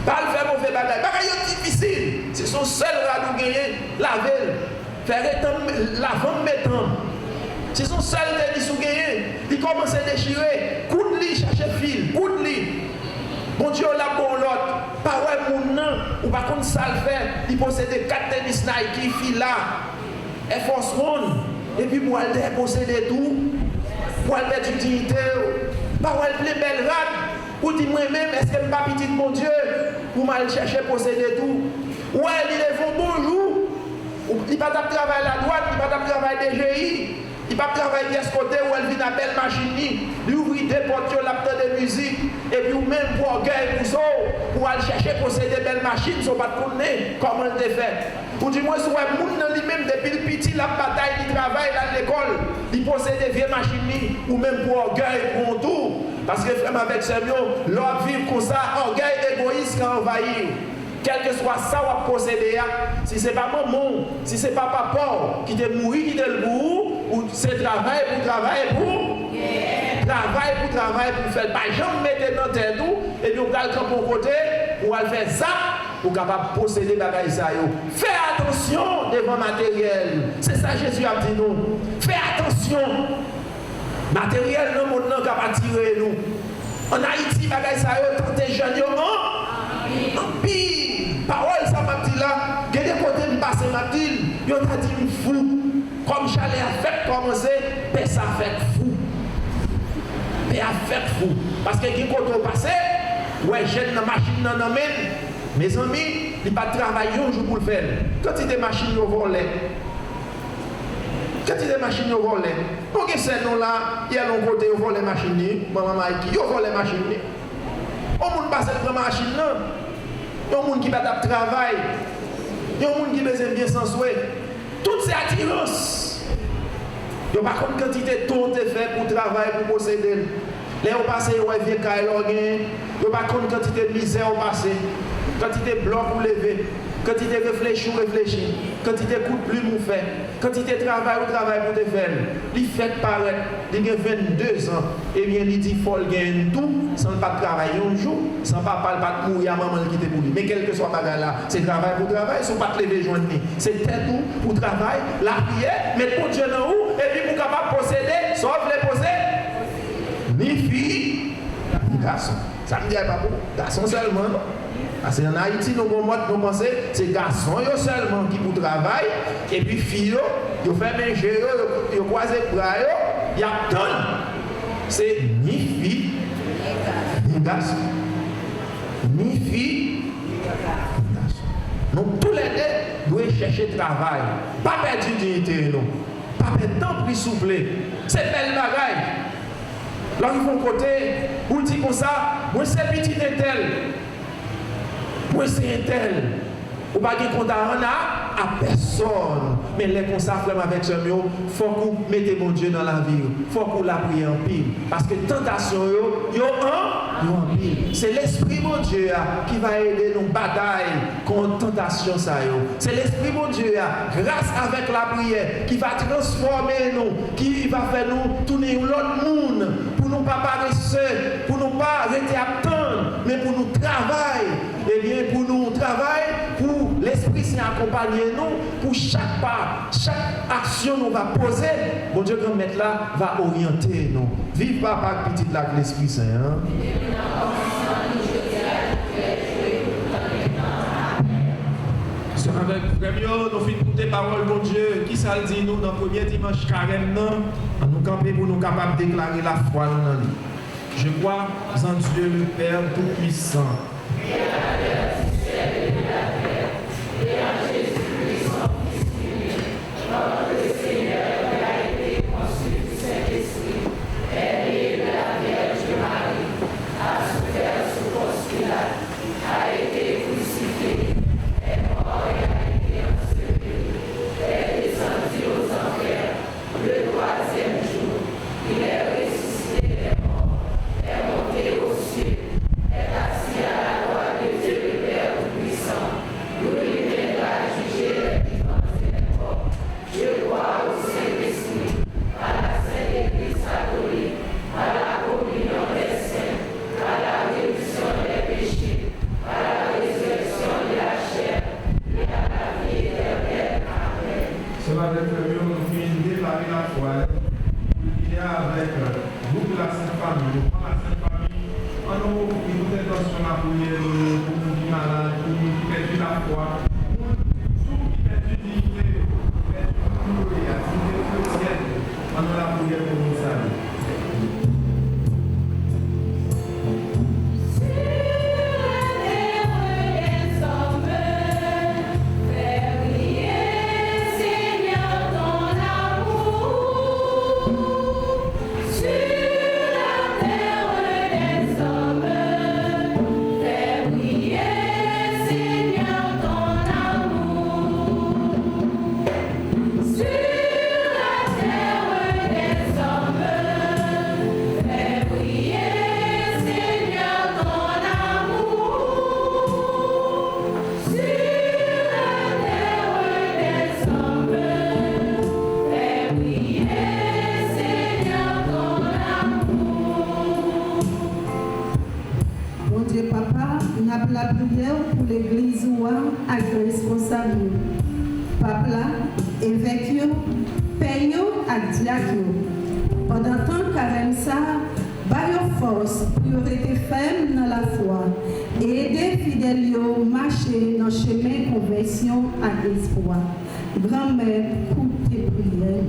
Pas le faire mauvais bagaille. Bagaille difficile. C'est son seul à nous gagner, laver, faire l'avant mettant. C'est son seul qui nous gagner. Il commence à déchirer, coup de lit, chercher fil, coup de lit. Bon Dieu là pour l'autre. Pas ouais mon nom, ou pas contre ça le faire. Il possède 4 tennis Nike, fil là, Air Force One. Et puis pour aller posséder tout, pour aller mettre dignité. Pas ouais les belles rades. Ou dis moi-même, est-ce que je ne pas petit mon Dieu pour m'aller chercher posséder tout? Ouais, il est bonjour. Il ne va pas travailler à la droite, il ne va pas travailler DGI, il ne va pas travailler de ce côté où elle vient à belle machine, il ouvre des portes, l'apte de musique, et puis ou même pour orgueil, pour aller chercher posséder des belles machines, ils ne sont pas tournés, comment elle te fait. Ou du moins, si ouais, moun nan lui-même depuis le petit, la bataille, il travaille dans l'école, il possède des vieilles machines, ou même pour orgueil, pour un tour. Parce que vraiment avec ce mot, l'homme vivre comme ça, orgueil égoïste qui envahit. Quel que soit ça ou posséder, si ce n'est pas maman, si ce n'est pas papa qui te mourir, qui te le bout, ou c'est travail pour travailler pour. Travail pour travailler pour faire. Par exemple, mettez dans tête tout, et puis on va le camp pour côté, ou on va faire ça, pour capable posséder bagaille ça. Fais attention devant matériel. C'est ça Jésus a dit nous. Fais attention. Matériel, non, mon nom capable tirer nous. En Haïti, bagaille ça, tant de jeunes, en pire. Parole, ça m'a dit là, il y a des côtés de passer, m'a dit, il y a dit fou. Comme j'allais avec commencer, mais ça fait fou. Mais fait fou. Parce que quand on passe, ouais, j'ai une machine dans la main, mes amis, il n'y a pas de travail un jour pour le faire. Quand il y a des machines au volet, quand il y a des machines au volet, donc ces noms-là, il y a l'un côté au volet machine, maman Maïki, au volet machine. On ne passe pas la machine là. Il y a des gens qui battent le travail. Il y a des gens qui besoin bien sans souhait. Toutes ces attirances. Il n'y a pas de quantité de temps fait pour travailler, pour posséder. Là, on passe, on vient à l'organe. Il n'y a pas de quantité de misère au passé. Quantité de blocs pour lever. Quantité de réfléchir, quantité de coups de plume ou fait, quantité de travail ou travail pour te faire. Il fait paraître, il a 22 ans, et bien il dit qu'il faut gagner tout, sans pas travailler un jour, sans pas mourir à maman qui te boule. Mais quel que soit bagarre là, c'est travail pour travail, sans pas te lever joindre. C'est tout pour travail, la prière, mettre pour Dieu dans où, et puis pour capable posséder, sauf les posséder, ni fille, ni garçon. Ça me dit pas beaucoup, garçon seulement, non? Parce qu'en Haïti, nous pensons que c'est les garçons seulement qui pour travail, et puis les filles, ils font manger, ils croisent les bras, ils attendent. C'est ni fille, ni garçon. Ni fille, ni garçon. Donc tous les deux doivent chercher travail. Pas perdre dignité, non. Pas perdre temps pour souffler. C'est belle bagaille. Là, ils font côté, pour dire comme ça, moi c'est petit et tel. Moi c'est un tel. Ou pas de compte à personne. Mais les consacrés avec ce mot, il faut que vous mettez mon Dieu dans la vie. Il faut que vous la priez en pile. Parce que tentation, il y a en pile. C'est l'Esprit mon Dieu qui va aider nos batailles contre tentation. C'est l'Esprit mon Dieu, grâce avec la prière, qui va transformer nous, qui va faire nous tourner l'autre monde, pour nous pas paresser, pour nous pas arrêter à attendre, mais pour nous travailler. Eh bien, pour nous travailler, pour l'Esprit Saint accompagner nous, pour chaque pas, chaque action nous va poser, mon Dieu, grand maître là, va orienter nous. Vive papa, petite là, l'Esprit Saint. Hein? C'est avec frère, nous finissons écouter parole de Dieu. Qui ça dit nous dans le premier dimanche carême, non? Nous camper pour nous capables de déclarer la foi dans lui. Je crois en Dieu le Père Tout-Puissant. Grand-mère, coupe tes prières.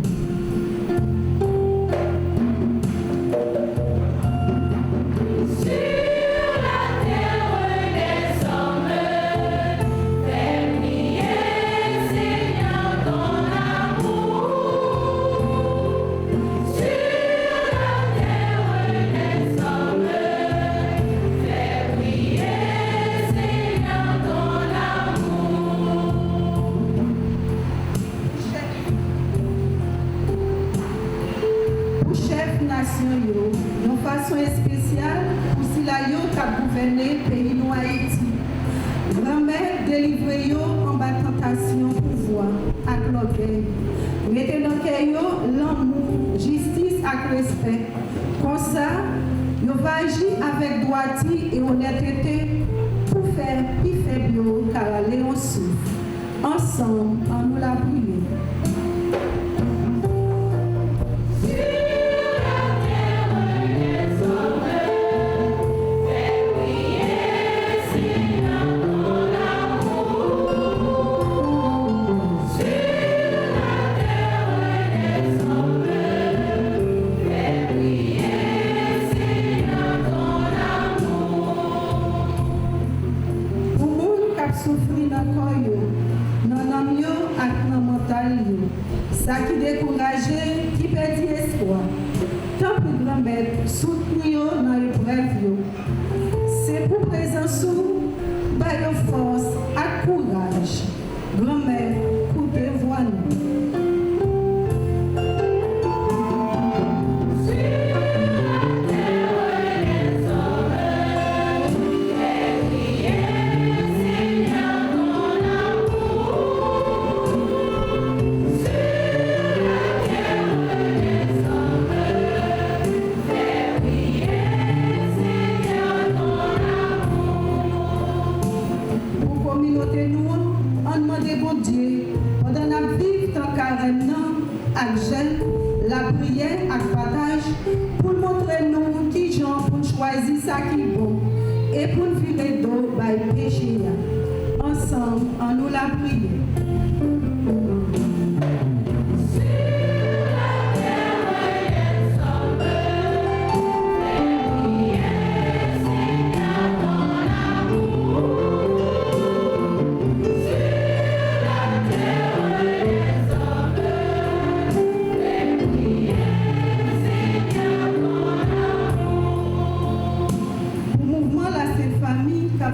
La prière ak partage pour montrer nous qui gens pour choisir ça qui est bon et pour vivre d'eau by péché. Ensemble, en nous nous la prière.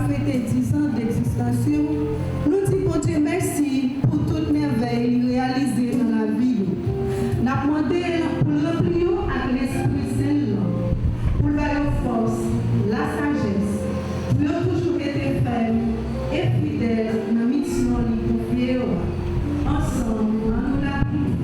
Fêter 10 ans d'existence, nous disons bon Dieu merci pour toute merveille réalisée dans la vie. Nous avons demandé pour le remplir avec l'Esprit Saint, pour la force, la sagesse, pour toujours être ferme et fidèle dans la mission pour confier. Ensemble, nous la prions.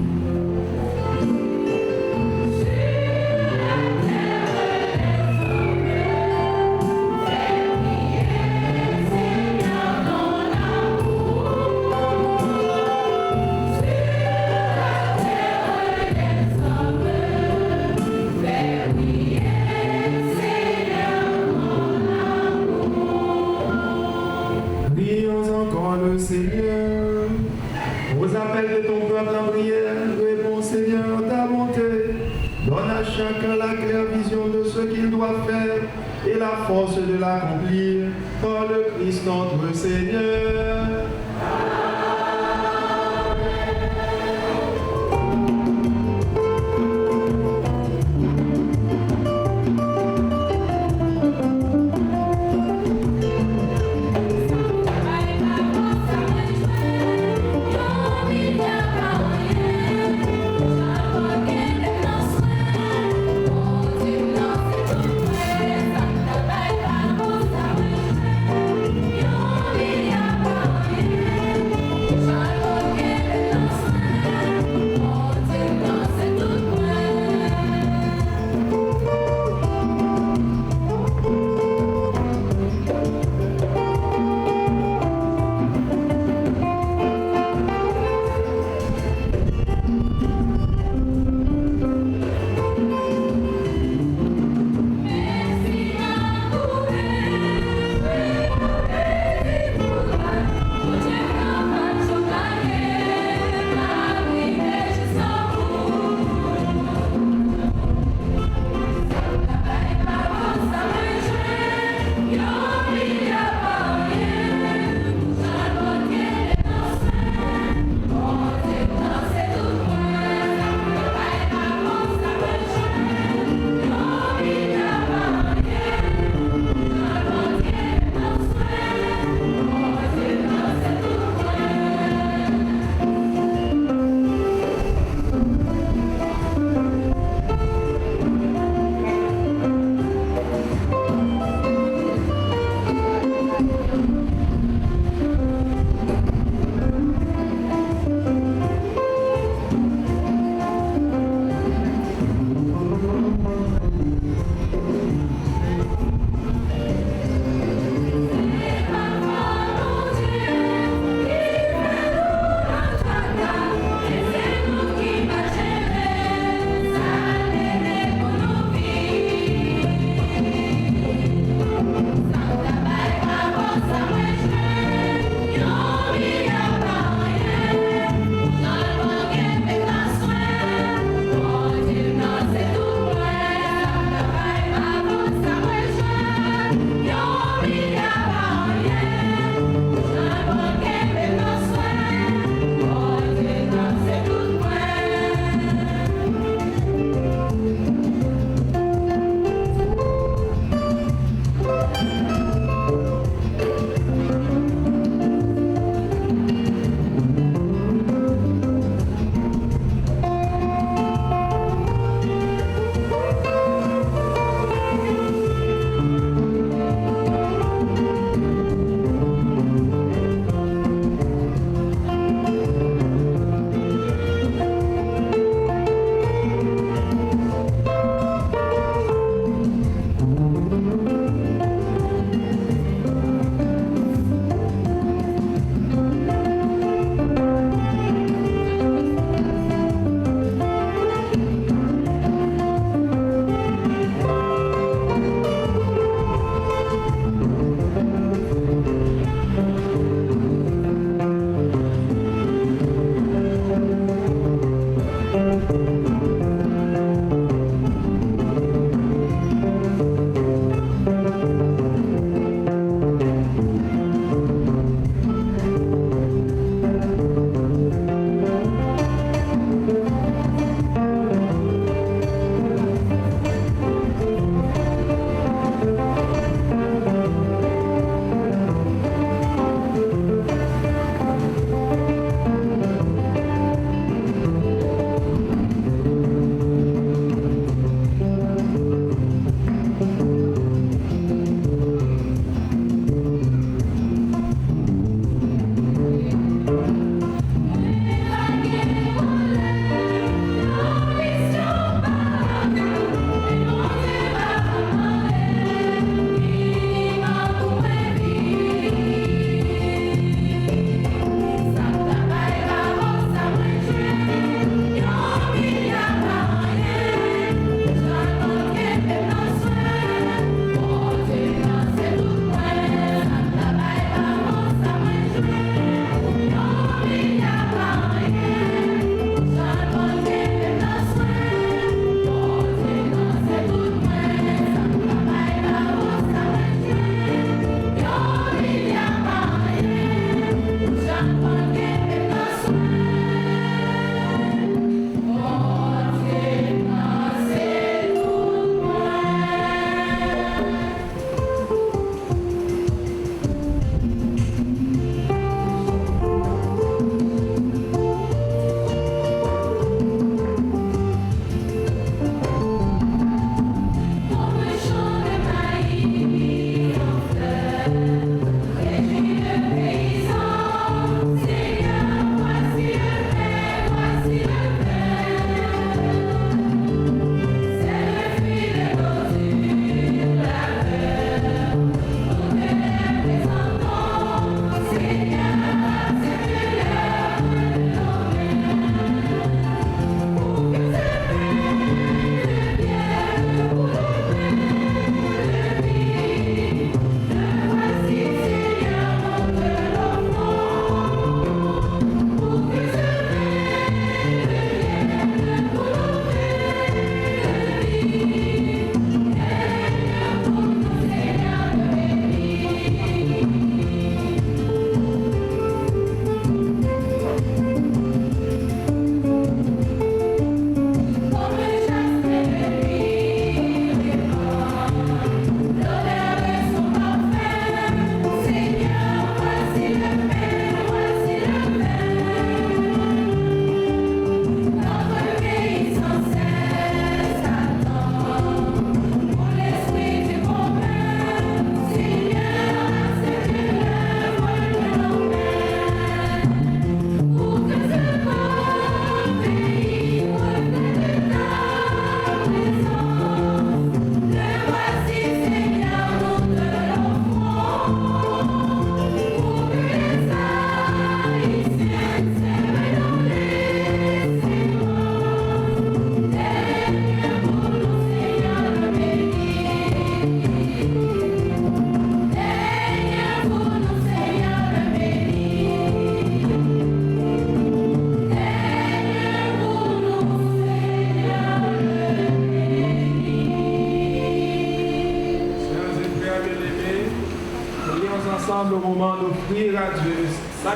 Seigneur, aux appels de ton peuple en prière, réponds Seigneur ta bonté. Donne à chacun la claire vision de ce qu'il doit faire et la force de l'accomplir par le Christ notre Seigneur. Yeah.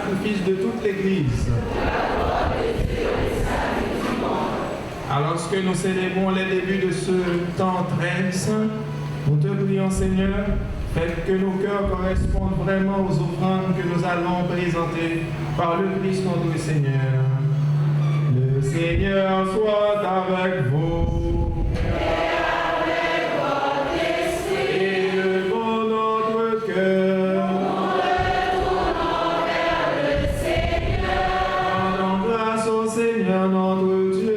sacrifice de toute l'Église. Alors que nous célébrons les débuts de ce temps très saint, nous te prions, Seigneur, faites que nos cœurs correspondent vraiment aux offrandes que nous allons présenter par le Christ notre Seigneur. Le Seigneur soit avec vous. Et avec votre esprit. Élevons notre cœur. Retournons vers le Seigneur. Rendons grâce au Seigneur notre Dieu.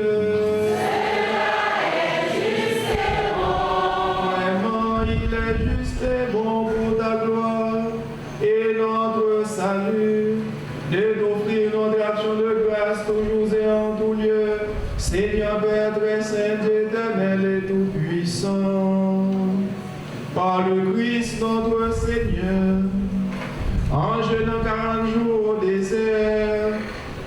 Seigneur Père très saint, éternel et tout-puissant, par le Christ notre Seigneur, en jeûnant 40 jours au désert,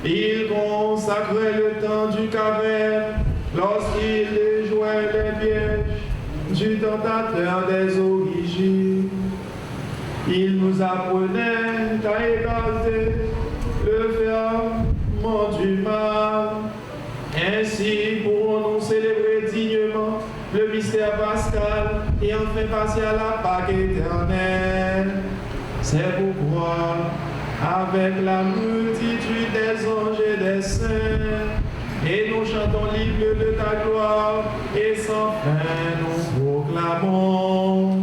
il consacrait le temps du caverne lorsqu'il déjouait les pièges du tentateur des origines. Il nous apprenait à écarter le ferment du mal. Ainsi pourrons-nous célébrer dignement le mystère pascal et enfin passer à la Pâque éternelle. C'est pourquoi, avec la multitude des anges et des saints, et nous chantons l'hymne de ta gloire, et sans fin nous proclamons.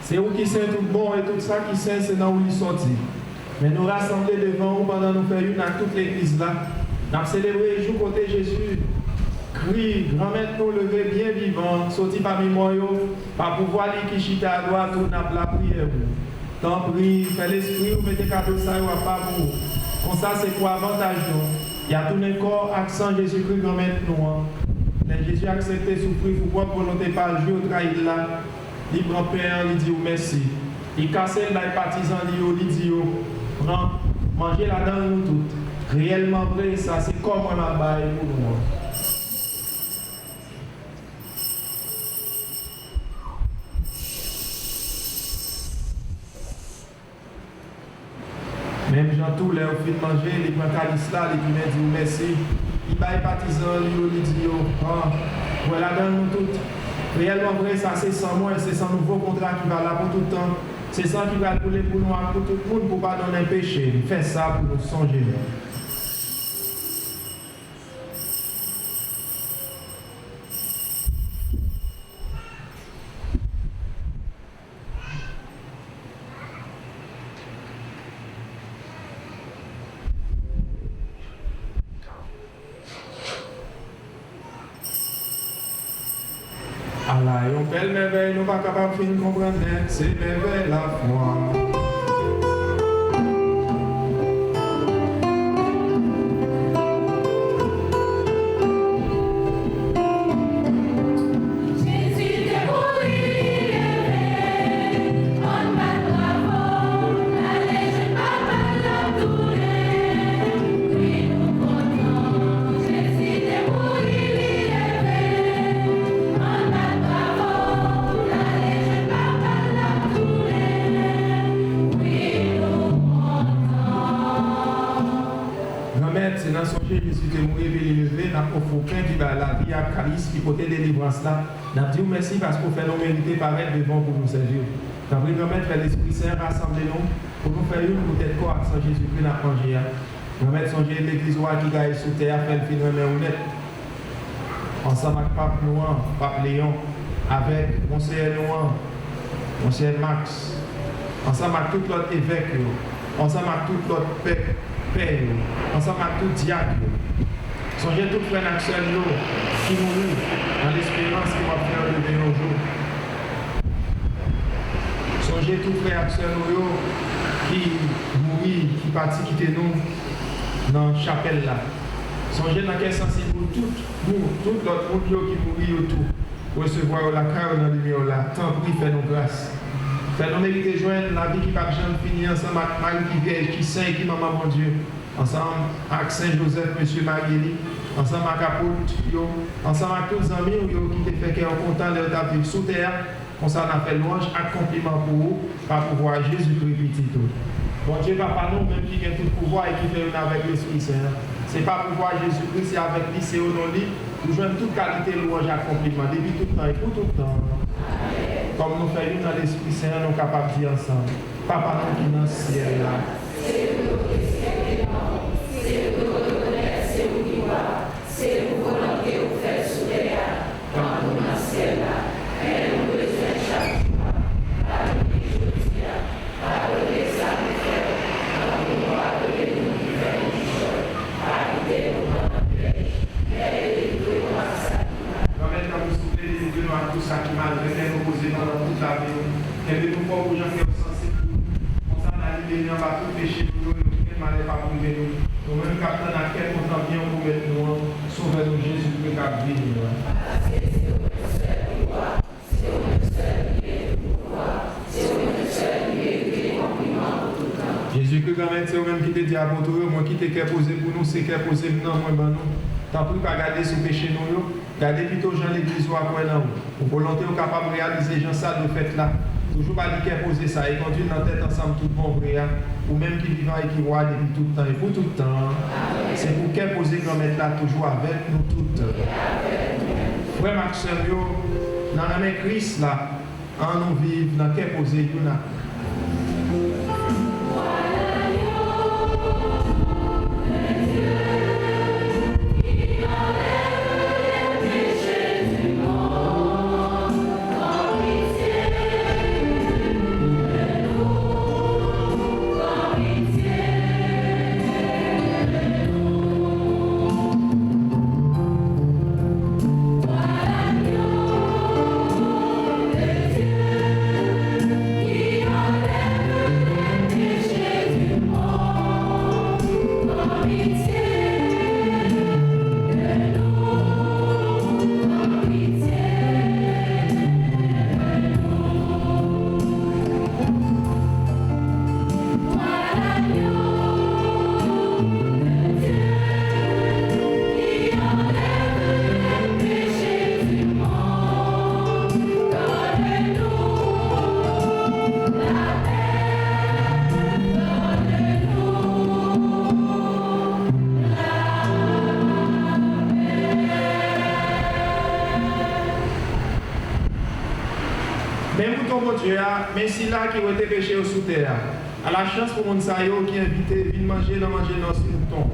C'est où qui sait tout bon et tout ça qui sait, c'est là où il sortit. Mais nous rassembler devant vous pendant nous faire une à toute l'église là. Nous avons célébré le jour côté Jésus, prie, grand-mère nous lever bien vivant, sorti parmi moi, par pouvoir li qui chita à droite, ou n'a la prière. Tant prie, fais l'esprit, ou mettez cadeau ça, ou à pas pour. Comme ça, c'est pour avantage nous. Il y a tout le corps, accent Jésus-Christ, grand-mère nous. Mais Jésus a accepté souffrir, pour quoi volonté par le jour, trahir là. Il prend Père, il dit merci. Il casse les partisans, il dit prends, mangez là-dedans nous toutes. Réellement vrai, ça c'est comme un bail pour nous. Même Jean tout les au de manger, les prend calice là, les dit merci. Il bail partisans, il dit voilà dans nous toutes. Réellement vrai, ça c'est sans moi, c'est sans nouveau contrat qui va là pour tout le temps. C'est ça qui va couler pour nous, pour tout le monde, pour ne pas donner un péché. Fais ça pour nous songer. Allah, une belle merveille, nous ne sommes pas capables de comprendre, c'est merveille la foi. Jésus est mort et levé, n'a pas aucun qui va la vie à calice qui côté délivrance là. N'a dit merci parce qu'on fait nos mérités paraître devant pour nous servir. N'a pris grand-mère faire l'Esprit Saint rassembler nous pour nous faire une peut-être quoi sans Jésus-Christ n'a mangé. Grand-mère songer l'église qui gagne sous terre fait le film mais honnête. Ensemble avec Pape Noir, Pape Léon, avec Monseigneur Noir, Monseigneur Max, ensemble avec tout l'autre évêque, ensemble avec tout l'autre père. Ensemble avec tout diable. Songez tout frère Axel qui mourit dans l'espérance qu'il va faire lever un jour. Songez tout frère Axel qui mourit, qui partit quitter nous dans la chapelle là. Songez dans quel sens il pour tout l'autre monde qui mourit autour. Recevoir la carrière dans le milieu là. Tant pis, fait nos grâces. Fait nous mériter joindre la vie qui va jamais finir ensemble avec Marie qui vieille, qui saint, qui maman mon Dieu. Ensemble avec Saint-Joseph, Monsieur Marie, ensemble avec Apôtre, ensemble avec tous les amis qui te fait qu'ils sont contents de vivre sous terre. Comme ça, on a fait louange, accomplissement pour vous, par pouvoir Jésus-Christ petit tout. Bon Dieu, Papa, nous, même qui a tout pouvoir et qui fait une avec l'Esprit Saint. Ce n'est pas pouvoir Jésus-Christ, c'est avec lui, c'est au nom de lui. Nous jouons toute qualité, louange, accomplissement, depuis tout le temps et pour tout le temps. Comme nous faisons dans l'Esprit Saint, nous sommes capables de dire ensemble. Papa, nous qui dans le ciel là. C'est vous volonté vous faites sous terre, quand nous dans le ciel là. Et nous besoin chaque jour. Pardonnez aujourd'hui, pardonnez ça, mes frères. Pardonnez-nous qui fait nos choses. Pardonnez-nous dans notre péché. Et nous dans ça. Maintenant, vous soufflez, délivrez-nous à tout ça qui m'a nous poser pendant toute la vie. Et nous pas aux gens qui sont censés pour nous. Comme ça, on a libéré, on va tout pécher pour nous. Quel mal est pas pour nous. Nous-mêmes, capitaine, à quel moment bien pour mettre nous, sauvez-nous Jésus-Christ qui a béni. Jésus-Christ, quand même, c'est vous-même qui te dit à votre moi qui t'ai posé pour nous, c'est qu'elle posé non, moi, ben non. Tant pis pas garder sous péché nous, garder plutôt Jean l'église ou après là. Pour volonté, on est capable de réaliser Jean ça de fait là. Toujours pas dire qu'elle posé ça et conduire dans la tête ensemble tout le monde vrai, ou même qui vivant et qui voit depuis tout le temps et pour tout le temps. C'est pour qu'elle pose comme être là toujours avec nous toutes. Frère Maxime, dans la main Christ là, en nous vivre, dans qu'elle pose, nous là. Mais mouton bon Dieu, mais si là qui ont été péchés sous terre, à la chance pour mon sayo qui invite, viens manger dans ce mouton.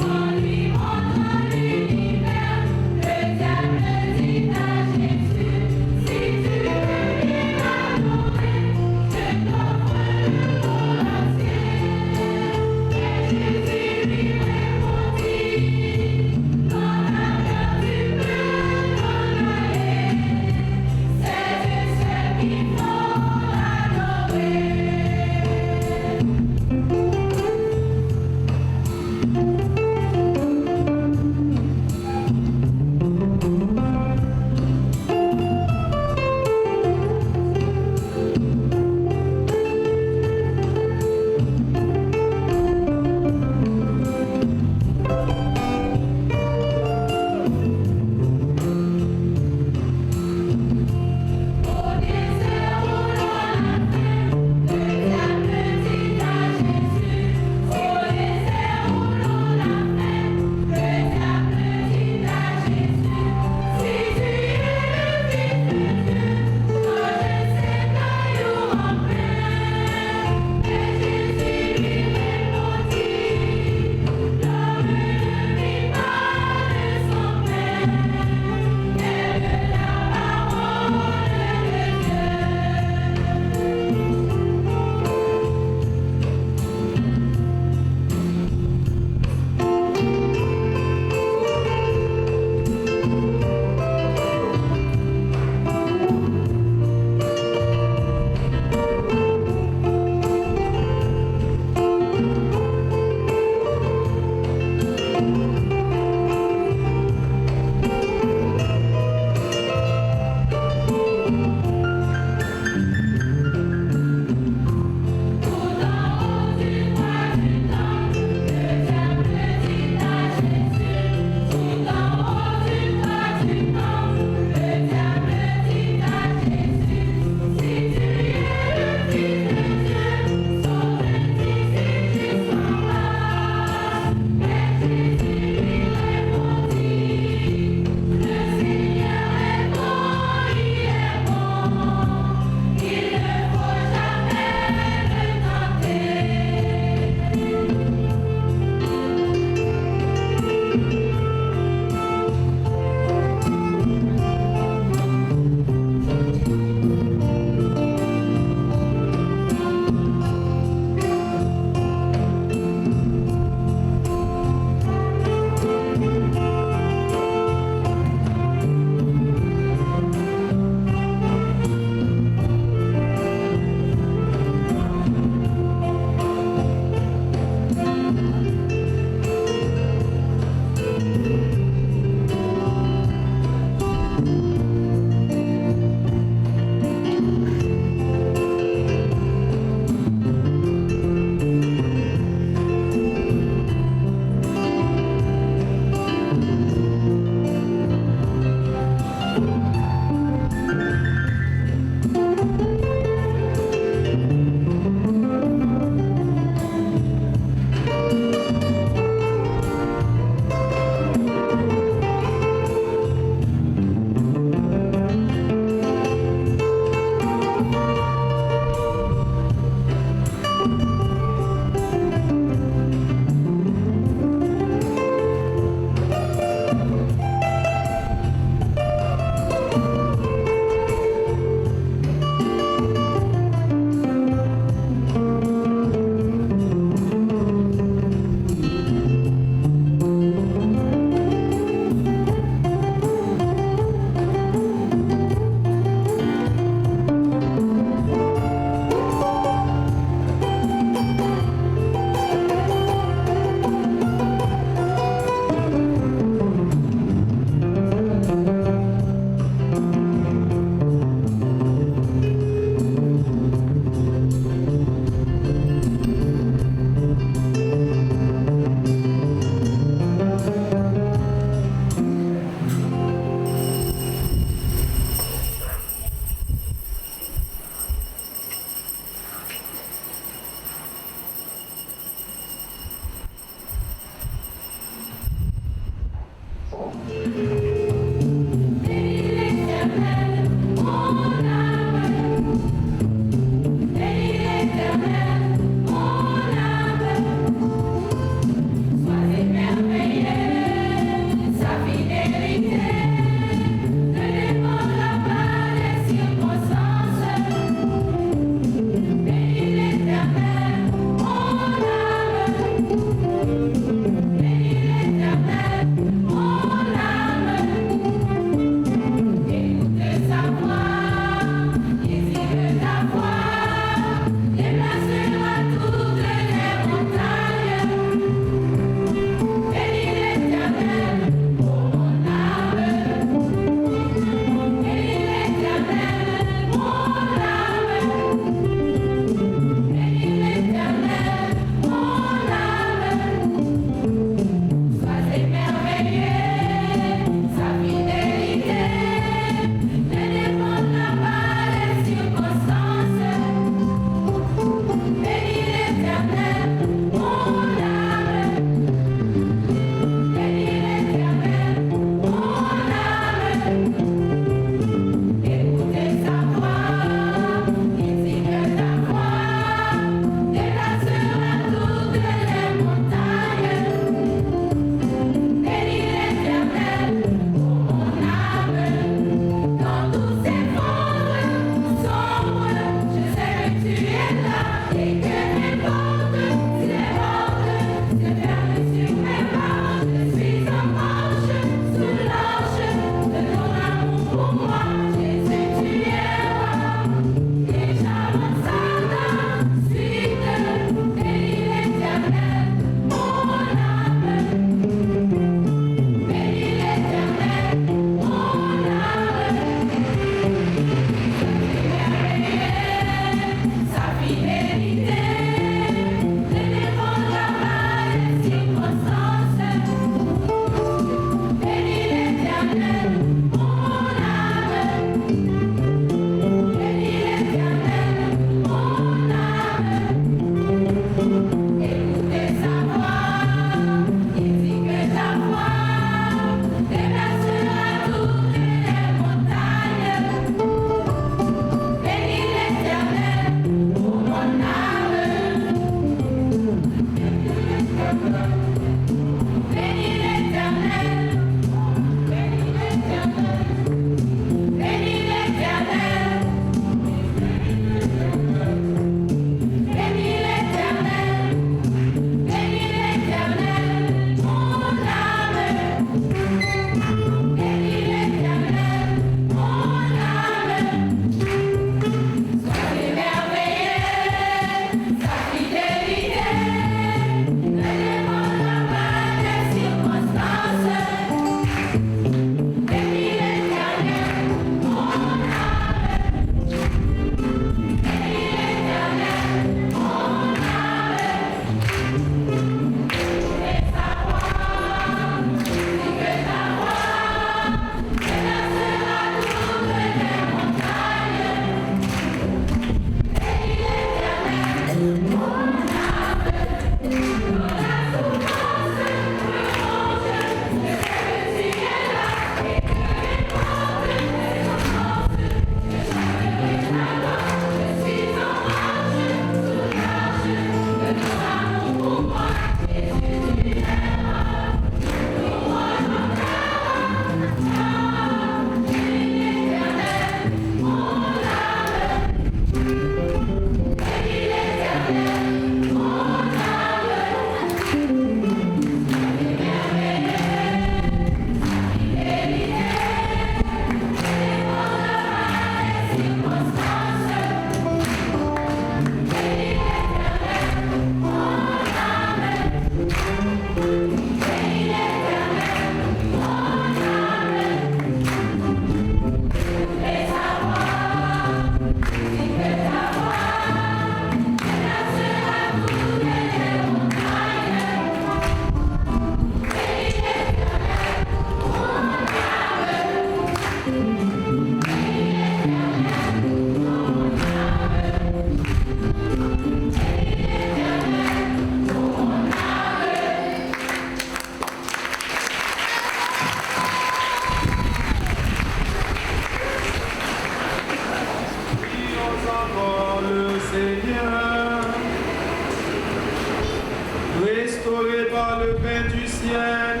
le pain du ciel,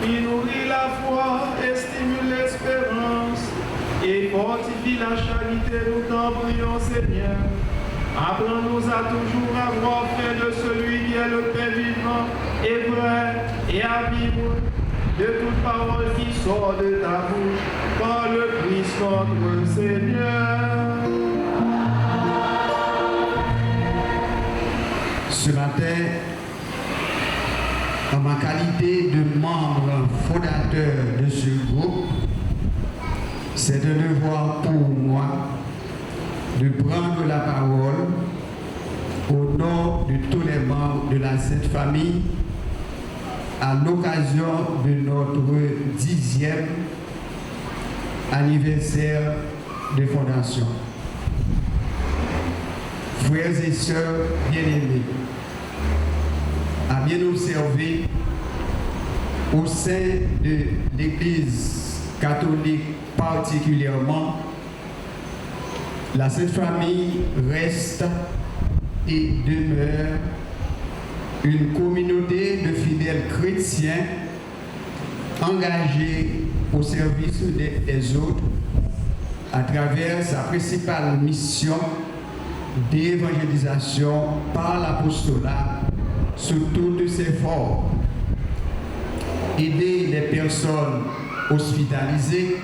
qui nourrit la foi et stimule l'espérance, et fortifie la charité, nous t'en prions, Seigneur. Apprends-nous à toujours avoir faim de celui qui est le pain vivant et vrai et à vivre de toute parole qui sort de ta bouche, par le Christ notre Seigneur. Ce matin, en ma qualité de membre fondateur de ce groupe, c'est un devoir pour moi de prendre la parole au nom de tous les membres de la Sainte Famille à l'occasion de notre 10e anniversaire de fondation. Frères et sœurs bien-aimés, à bien observer, au sein de l'Église catholique particulièrement, la Sainte Famille reste et demeure une communauté de fidèles chrétiens engagés au service des autres à travers sa principale mission d'évangélisation par l'apostolat sous toutes ses formes. Aider les personnes hospitalisées,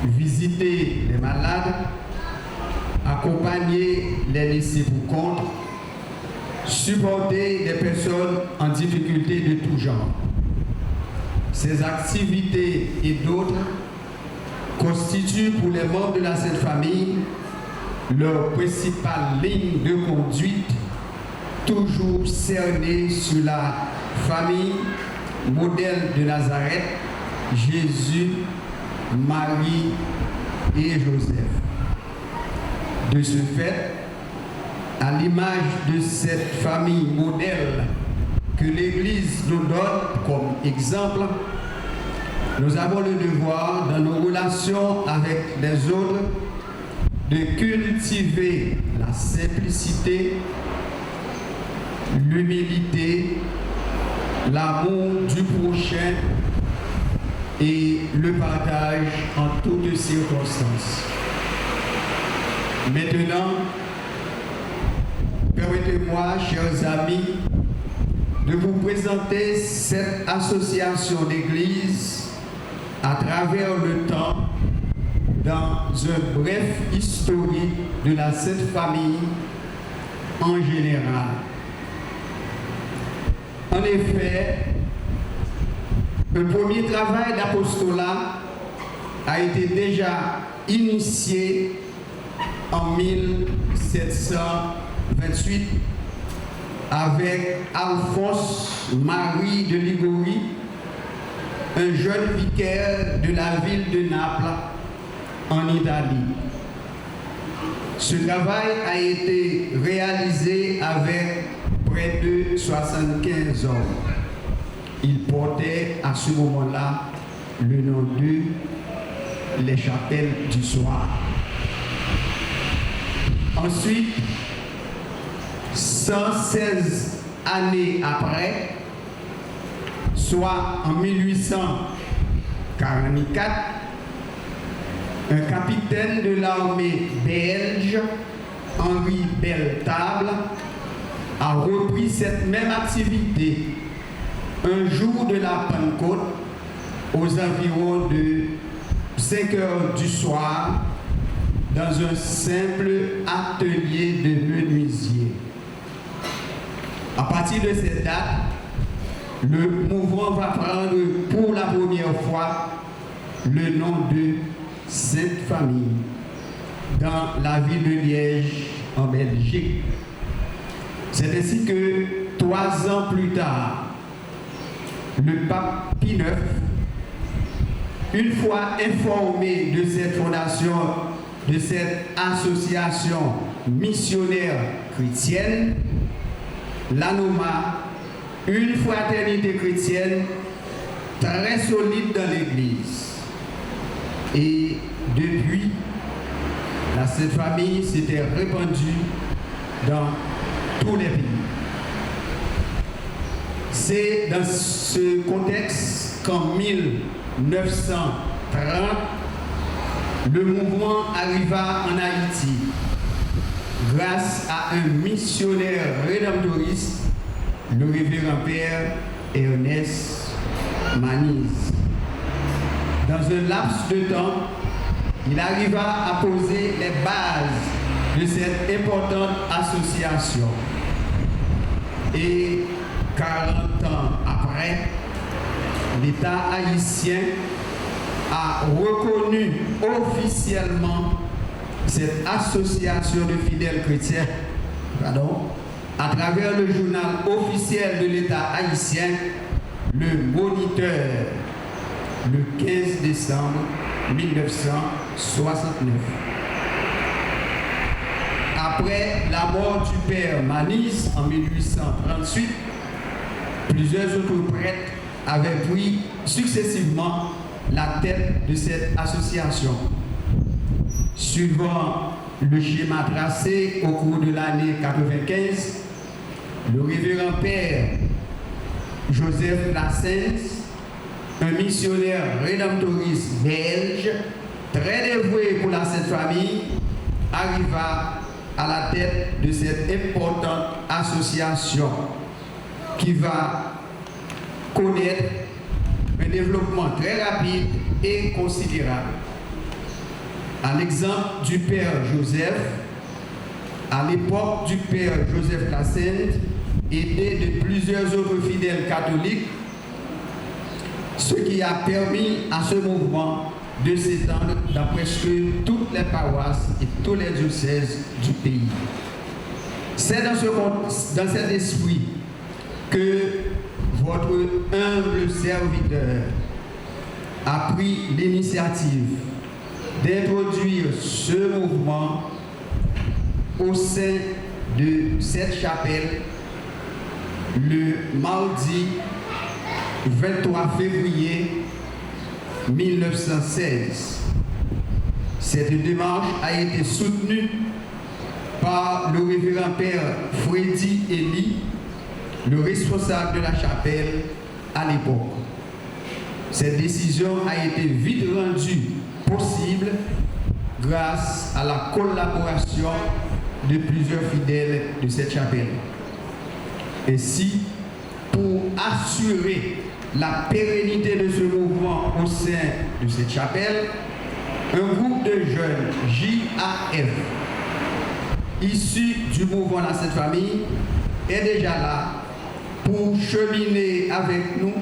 visiter les malades, accompagner les laissés pour compte, supporter les personnes en difficulté de tout genre. Ces activités et d'autres constituent pour les membres de la Sainte Famille leur principale ligne de conduite, toujours cernée sur la famille modèle de Nazareth, Jésus, Marie et Joseph. De ce fait, à l'image de cette famille modèle que l'Église nous donne comme exemple, nous avons le devoir, dans nos relations avec les autres, de cultiver la simplicité, l'humilité, l'amour du prochain et le partage en toutes circonstances. Maintenant, permettez-moi, chers amis, de vous présenter cette association d'église à travers le temps dans un bref historique de la Sainte Famille en général. En effet, un premier travail d'apostolat a été déjà initié en 1728 avec Alphonse Marie de Liguori, un jeune vicaire de la ville de Naples en Italie. Ce travail a été réalisé avec près de 75 hommes. Il portait à ce moment-là le nom de les chapelles du soir. Ensuite, 116 années après, soit en 1844, un capitaine de l'armée belge, Henri Beltable, a repris cette même activité un jour de la Pentecôte aux environs de 5 heures du soir dans un simple atelier de menuisier. À partir de cette date, le mouvement va prendre pour la première fois le nom de Sainte Famille dans la ville de Liège en Belgique. C'est ainsi que 3 ans plus tard, le pape Pie IX, une fois informé de cette fondation, de cette association missionnaire chrétienne, la nomma une fraternité chrétienne très solide dans l'Église. Et depuis, la Sainte Famille s'était répandue dans tous les pays. C'est dans ce contexte qu'en 1930, le mouvement arriva en Haïti grâce à un missionnaire rédemptoriste, le révérend père Ernest Manise. Dans un laps de temps, il arriva à poser les bases de cette importante association. Et 40 ans après, l'État haïtien a reconnu officiellement cette association de fidèles chrétiens à travers le journal officiel de l'État haïtien, le Moniteur, le 15 décembre 1969. Après la mort du père Manise en 1838, plusieurs autres prêtres avaient pris successivement la tête de cette association. Suivant le schéma tracé au cours de l'année 95, le révérend père Joseph Lassens, un missionnaire rédemptoriste belge, très dévoué pour la Sainte Famille, arriva à la tête de cette importante association qui va connaître un développement très rapide et considérable. À l'exemple du père Joseph, à l'époque du père Joseph Lassens, aidé de plusieurs autres fidèles catholiques, ce qui a permis à ce mouvement de s'étendre dans presque toutes les paroisses et tous les diocèses du pays. C'est dans cet esprit que votre humble serviteur a pris l'initiative d'introduire ce mouvement au sein de cette chapelle le mardi 23 février 1916. Cette démarche a été soutenue par le révérend père Freddy Elie, le responsable de la chapelle à l'époque. Cette décision a été vite rendue possible grâce à la collaboration de plusieurs fidèles de cette chapelle. Ainsi, pour assurer la pérennité de ce mouvement au sein de cette chapelle, un groupe de jeunes JAF issus du mouvement La Sainte Famille est déjà là pour cheminer avec nous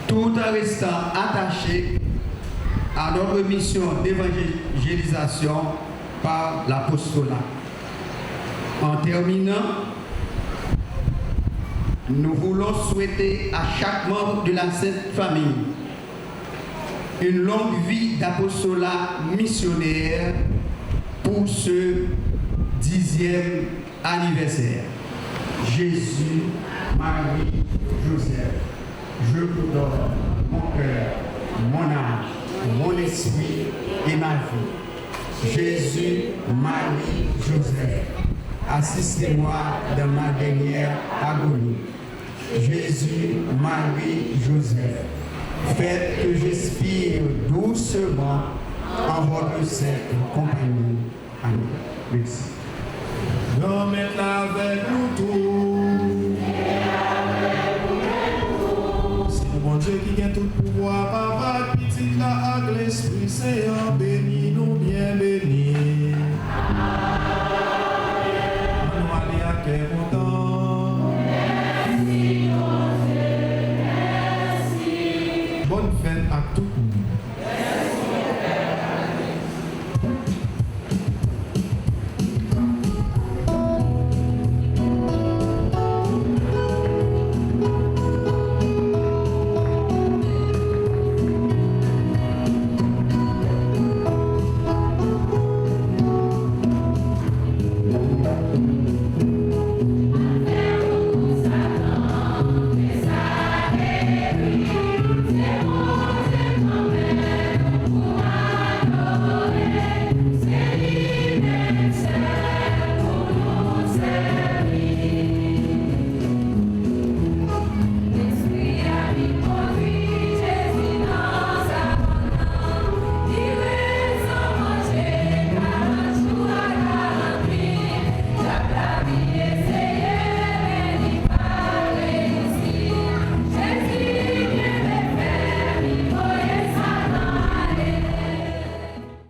tout en restant attaché à notre mission d'évangélisation par l'apostolat. En terminant, nous voulons souhaiter à chaque membre de la Sainte Famille une longue vie d'apostolat missionnaire pour ce 10e anniversaire. Jésus, Marie, Joseph, je vous donne mon cœur, mon âme, mon esprit et ma vie. Jésus, Marie, Joseph, assistez-moi dans ma dernière agonie. Jésus, Marie, Joseph, faites que j'expire doucement en votre sainte compagnie. Amen. Merci. Non, maintenant avec nous tous. C'est le bon Dieu qui a tout pouvoir, papa, petit là, avec l'Esprit Saint.